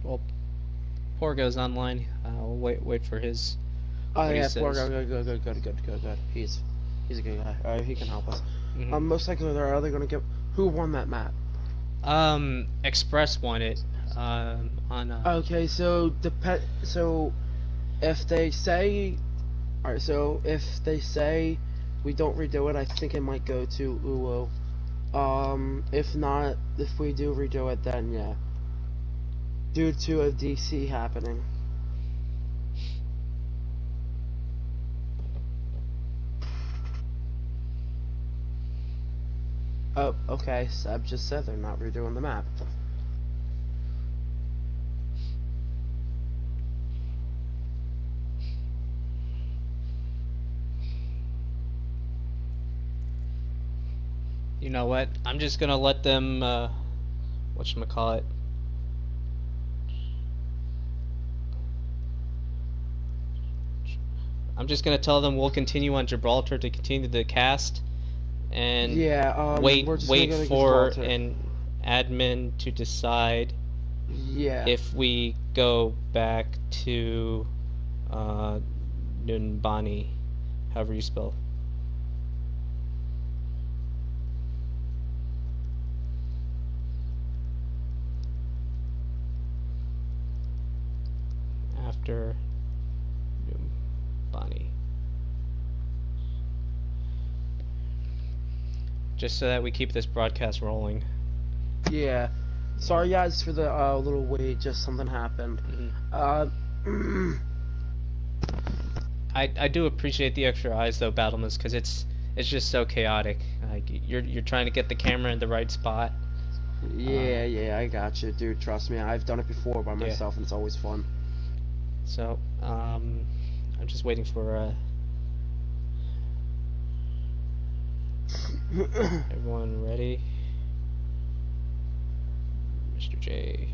Well, Porgo's online. We'll wait for his. Oh what he yeah, says. poor guy, good. He's a good guy. He can help us. Most likely they're either gonna get who won that map. Express won it. On. Okay, so if they say, alright, so if they say we don't redo it, I think it might go to UwU. If not, if we do redo it, then yeah. Due to a DC happening. Oh, okay, Seb just said they're not redoing the map. You know what? I'm just gonna let them. Whatchamacallit. I'm just gonna tell them we'll continue on Gibraltar to continue the cast, and wait for an admin to decide if we go back to Nunbani, however you spell. After Nunbani. Just so that we keep this broadcast rolling. Yeah. Sorry guys for the little wait, just something happened. I do appreciate the extra eyes though, Battlemas, because it's just so chaotic. Like you're trying to get the camera in the right spot. Yeah, I got you, dude. Trust me, I've done it before by myself, and it's always fun. So, I'm just waiting for everyone ready. Mr. J.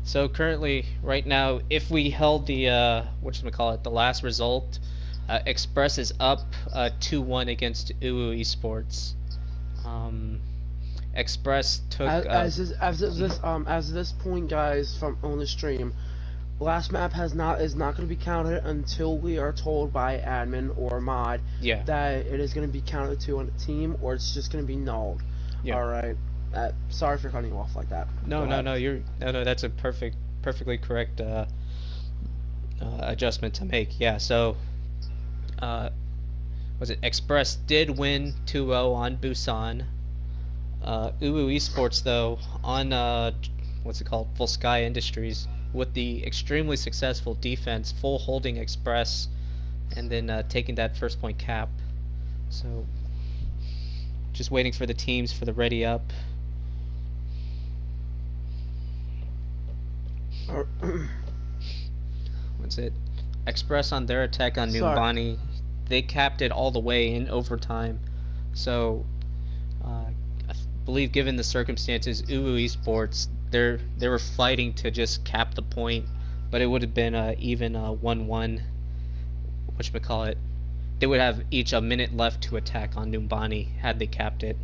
So currently, right now, if we held the the last result, Express is up 2-1 against UwU eSports. Express took As this point, guys, from on the stream, last map is not going to be counted until we are told by admin or mod yeah. that it is going to be counted to a team, or it's just going to be nulled. Yeah. All right. Sorry for cutting you off like that. No, Go no, ahead. no. No. That's a perfectly correct adjustment to make. Yeah. So, was it Express did win 2-0 on Busan. UwU Esports though on Full Sky Industries with the extremely successful defense, full holding Express, and then taking that first point cap. So, just waiting for the teams for the ready up. What's it? Express on their attack on Numbani, they capped it all the way in overtime. So, I believe given the circumstances, UwU Esports, they were fighting to just cap the point, but it would have been even 1-1. Whatchamacallit? They would have each a minute left to attack on Numbani had they capped it.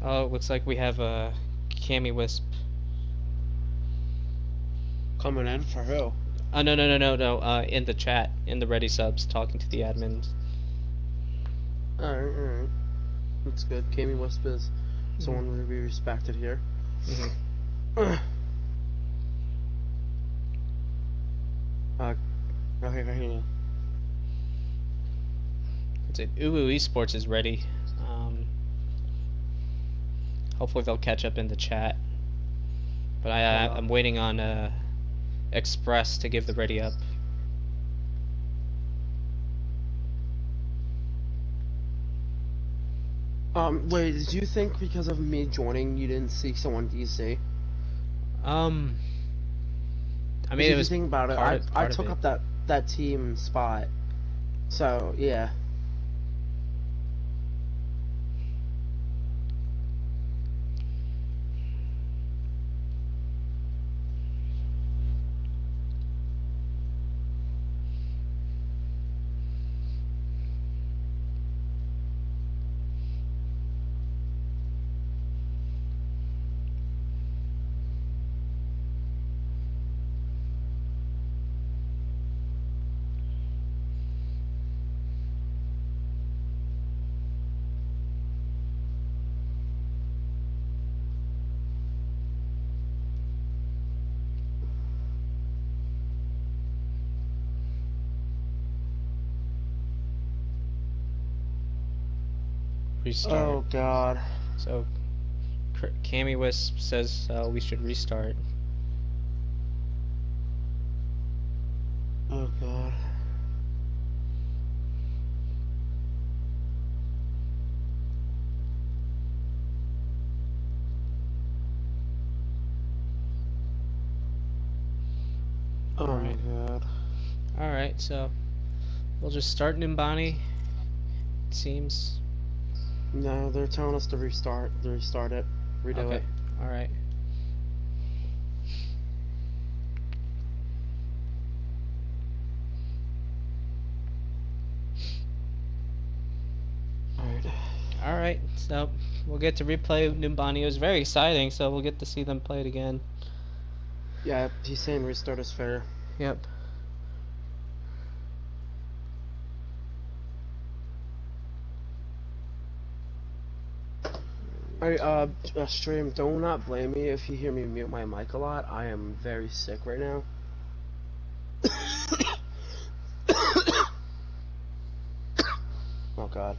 Oh, it looks like we have a Cammy Wisp. Coming in for who? No. In the chat, in the ready subs, talking to the admins. Alright. That's good. Cammy Wisp is someone to be respected here. Okay, right here. That's it. UwU Esports is ready. Hopefully they'll catch up in the chat. But I'm waiting on Express to give the ready up. Wait, did you think because of me joining you didn't see someone DC? I mean, If it was you think about it, I part took of up that team spot. So, yeah. restart. Oh god. So, Cammy Wisp says we should restart. Oh god. Oh my god. Alright, so we'll just start Numbani. It seems. No, they're telling us to restart it. Redo it. Alright. Alright, so we'll get to replay Numbani. It was very exciting, so we'll get to see them play it again. Yeah, he's saying restart is fair. Yep. Alright, stream, do not blame me if you hear me mute my mic a lot. I am very sick right now. Oh god.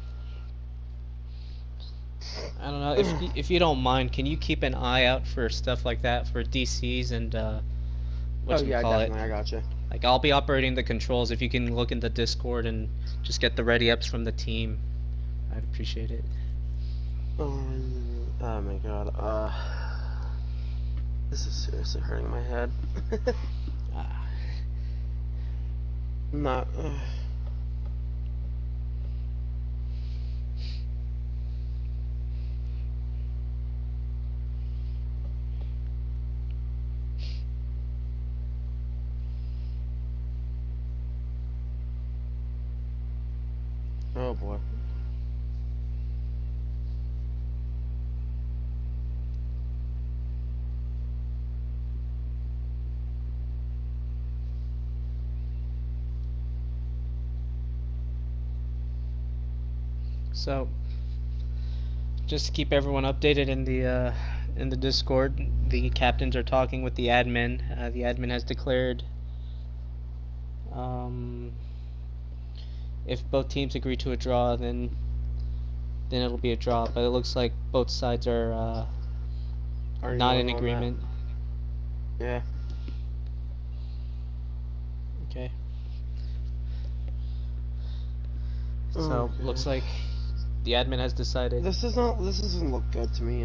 I don't know. if you don't mind, can you keep an eye out for stuff like that for DCs and Oh yeah, whatchamacallit? definitely. I gotcha. Like I'll be operating the controls. If you can look in the Discord and just get the ready ups from the team, I'd appreciate it. Oh my god. This is seriously hurting my head. Ah. Not. Oh boy. So, just to keep everyone updated in the Discord, the captains are talking with the admin. The admin has declared um, if both teams agree to a draw, then it'll be a draw. But it looks like both sides are not in Arguing on that. agreement. Yeah. Okay. Oh, So God. looks like the admin has decided. This doesn't look good to me,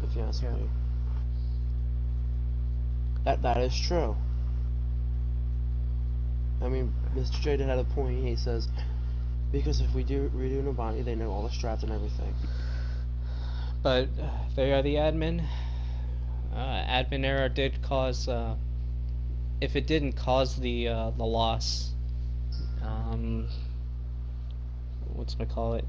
if you ask Yeah. me. That is true. I mean, Mr. J had a point. He says, because if we do redo Nobani, they know all the strats and everything. But they are the admin. Admin error did cause. If it didn't cause the loss, what's gonna call it?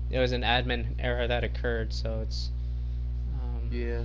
It was an admin error that occurred, so it's. Yeah.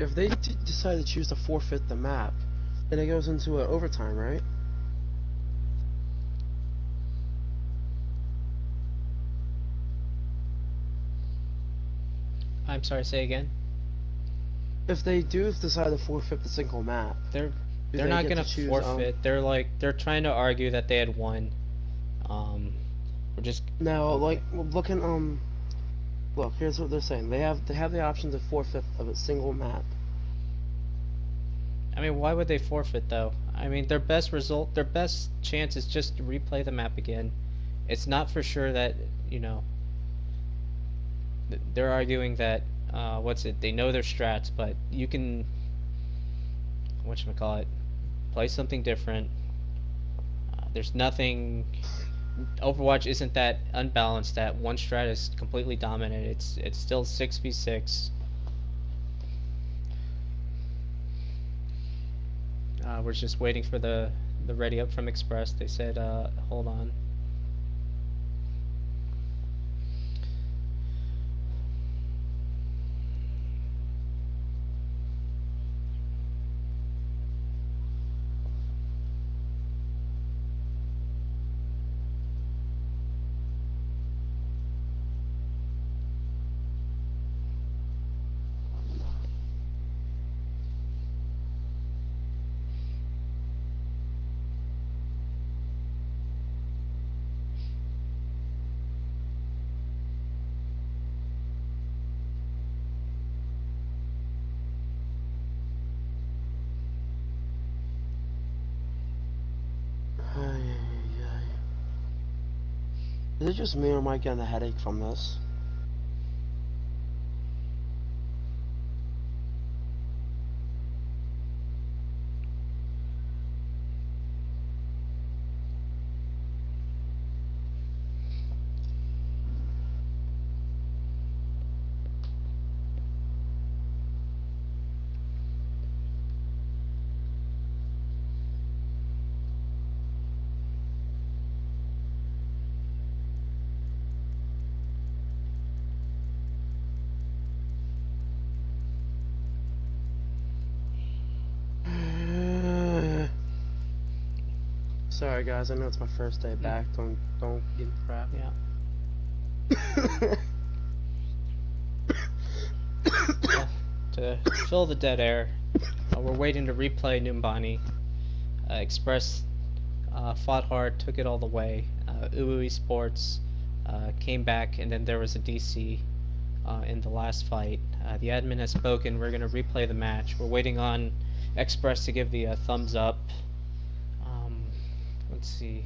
if they decide to choose to forfeit the map, then it goes into an overtime, right? I'm sorry, say again. If they do decide to forfeit the single map, They're do they're they not get gonna to choose, forfeit. They're trying to argue that they had won. We're just No, like looking look, here's what they're saying. They have the option to forfeit of a single map. I mean, why would they forfeit though? I mean, their best chance is just to replay the map again. It's not for sure that, you know, they're arguing that, they know their strats, but you can, whatchamacallit, play something different. There's nothing, Overwatch isn't that unbalanced that one strat is completely dominant. It's still 6v6. We're just waiting for the ready up from Express. They said, hold on. Is it just me or am I getting a headache from this? Sorry guys, I know it's my first day back. Don't give me crap. Yeah. To fill the dead air, we're waiting to replay Numbani. Express fought hard, took it all the way. UwU eSports came back, and then there was a DC in the last fight. The admin has spoken. We're going to replay the match. We're waiting on Express to give the thumbs up. Let's see.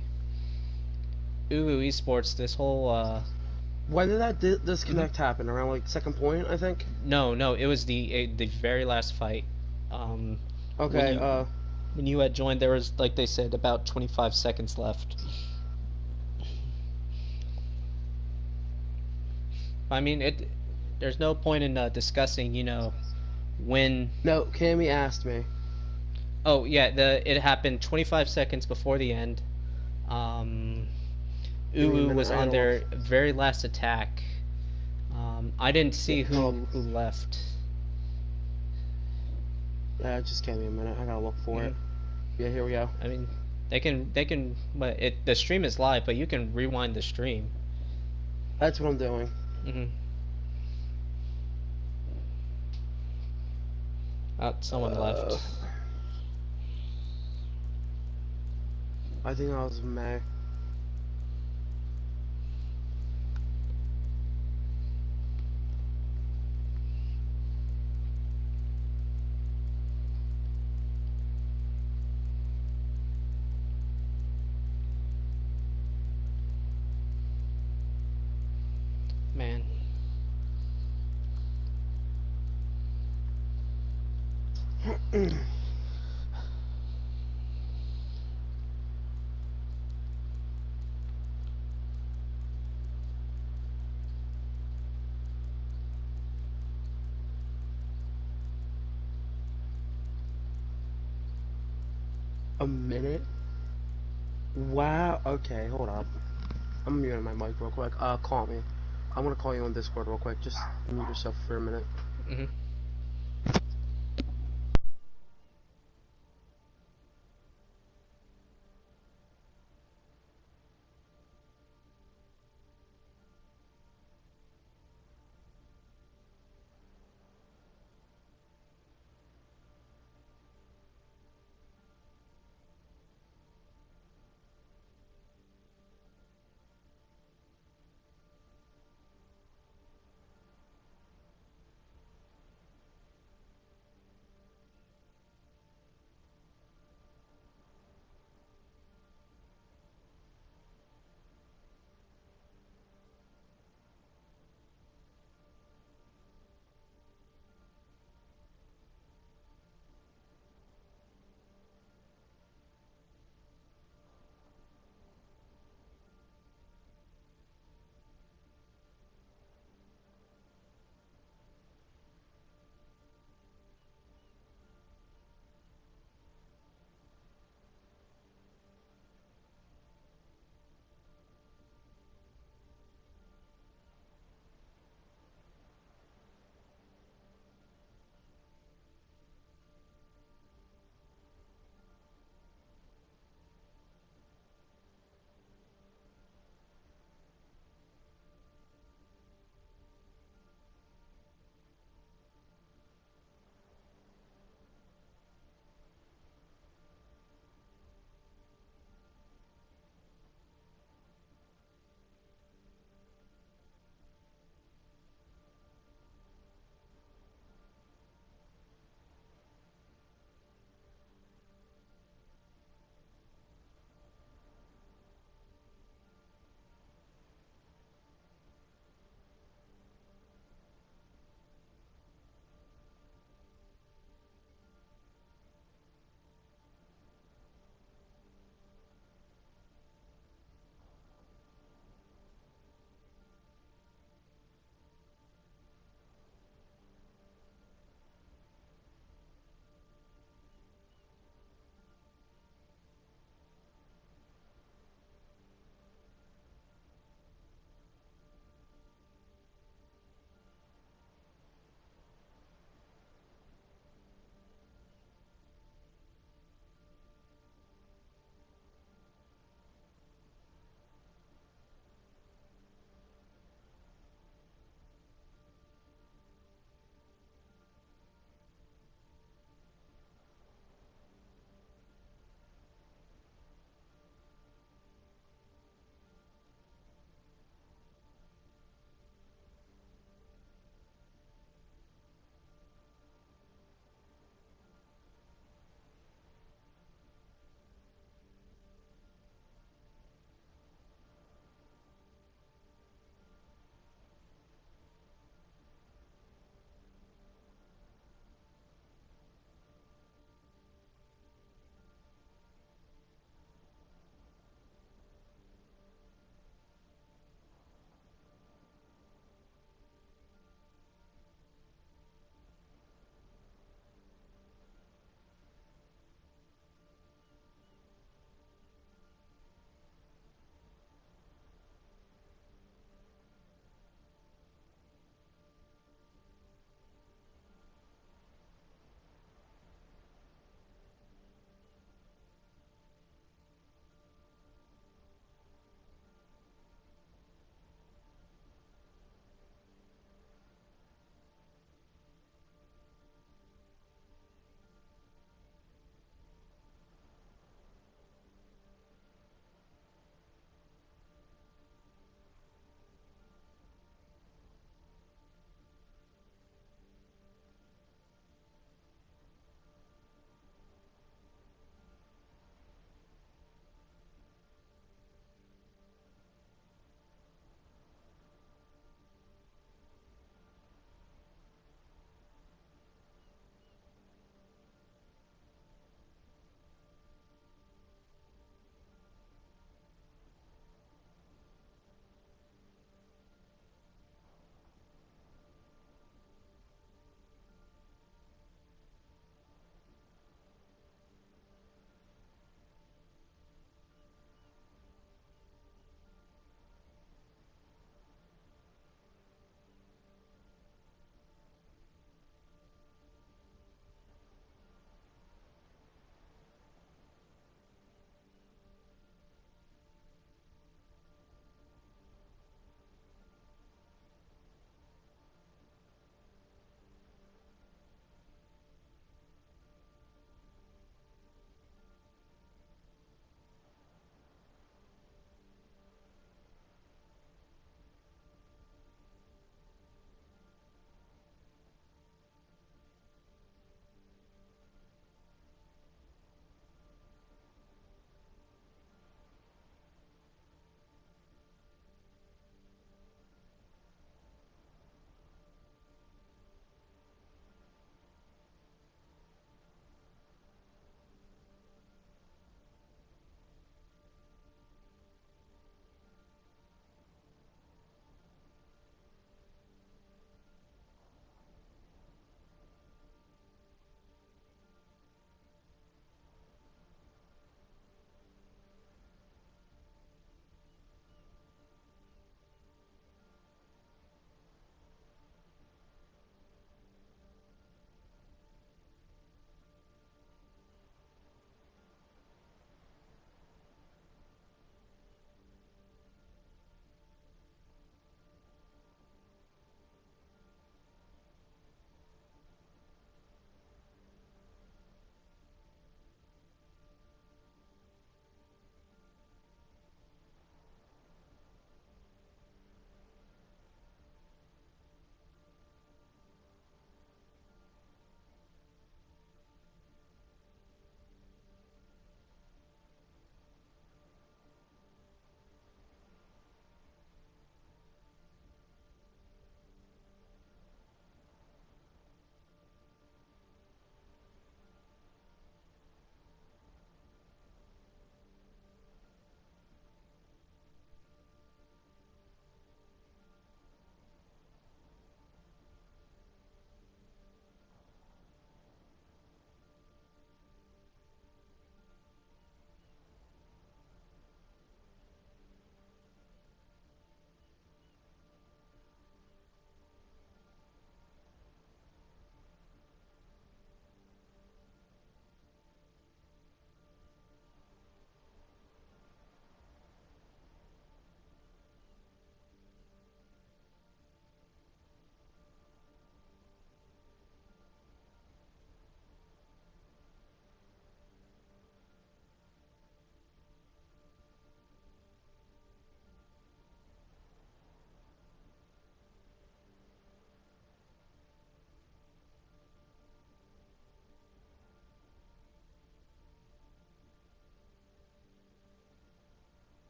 UwU eSports, this whole When did that disconnect happen? Around like second point, I think. no, it was the very last fight. Okay. When you had joined, there was, like they said, about 25 seconds left. I mean, there's no point in discussing, you know, when. No, Cammy asked me. Oh yeah, it happened 25 seconds before the end. UwU was on their very last attack. I didn't see who left. Just give me a minute. I gotta look for it. Yeah, here we go. I mean, they can, but the stream is live, but you can rewind the stream. That's what I'm doing. Someone left. I think that was May. Man. A minute? Wow. Okay, hold up. I'm muting my mic real quick. Call me. I'm gonna call you on Discord real quick. Just mute yourself for a minute.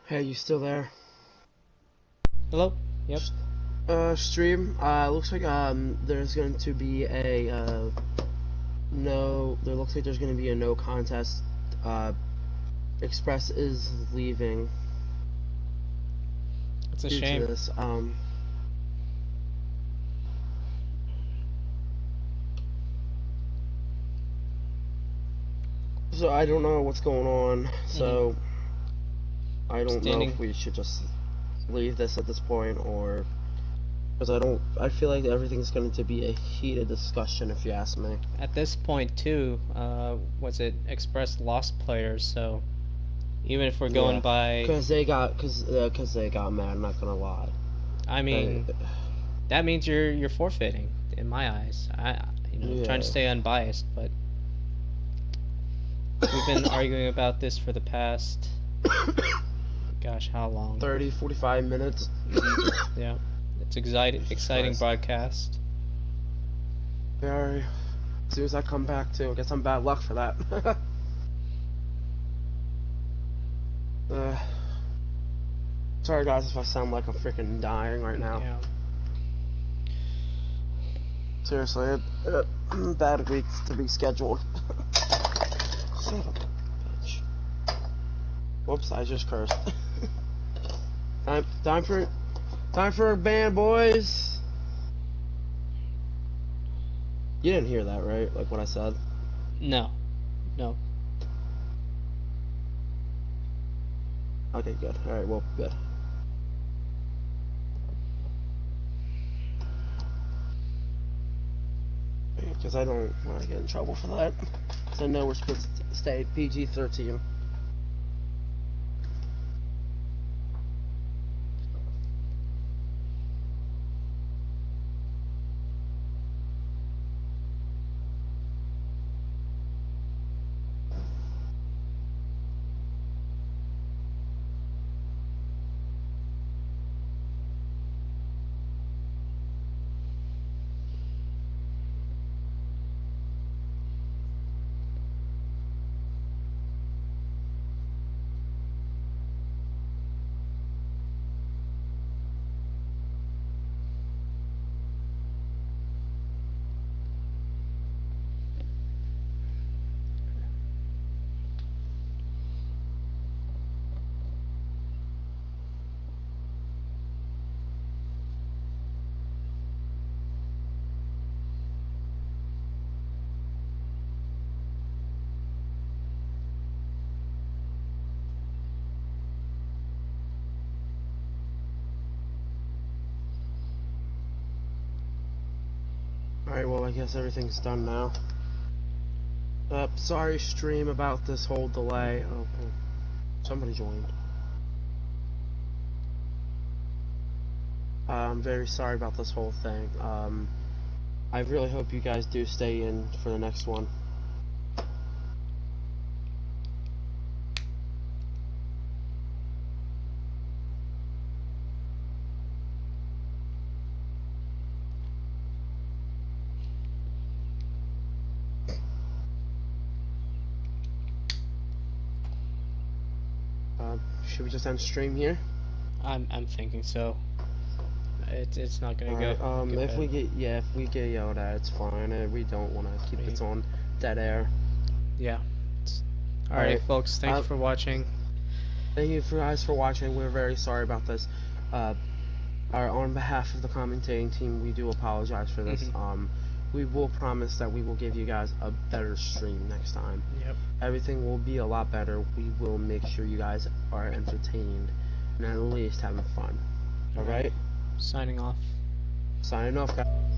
Hey, you still there? Hello? Yep. Stream, looks like, there's going to be a, there looks like there's going to be a no contest. Express is leaving It's a due to shame. this, so I don't know what's going on, so I don't know if we should just leave this at this point, or, because I feel like everything's going to be a heated discussion if you ask me. At this point, too, was it Express lost players, so even if we're going by... Because they got mad, I'm not gonna lie. I mean, that means you're forfeiting, in my eyes. I'm trying to stay unbiased, but we've been arguing about this for the past, gosh, how long? 30, 45 minutes. Yeah, it's exciting broadcast. Very. As soon as I come back too, I guess I'm bad luck for that. Sorry guys if I sound like I'm freaking dying right now. Yeah. Seriously, bad week to be scheduled. Son of a bitch. Whoops, I just cursed. Time for a band, boys. You didn't hear that, right? Like what I said? No. Okay, good. Alright, well, good. Because I don't want to get in trouble for that. Because I know we're supposed to stay PG-13. Alright, well, I guess everything's done now. Sorry, stream, about this whole delay. Oh, somebody joined. I'm very sorry about this whole thing. I really hope you guys do stay in for the next one. Should we just end stream here? I'm thinking so. It's not gonna go. If we get yelled at, it's fine. We don't want to keep this on dead air. Yeah. Alright, folks. Thank you for watching. Thank you guys for watching. We're very sorry about this. On behalf of the commentating team, we do apologize for this. We will promise that we will give you guys a better stream next time. Yep. Everything will be a lot better. We will make sure you guys are entertained and at least having fun. Alright? Signing off. Signing off, guys.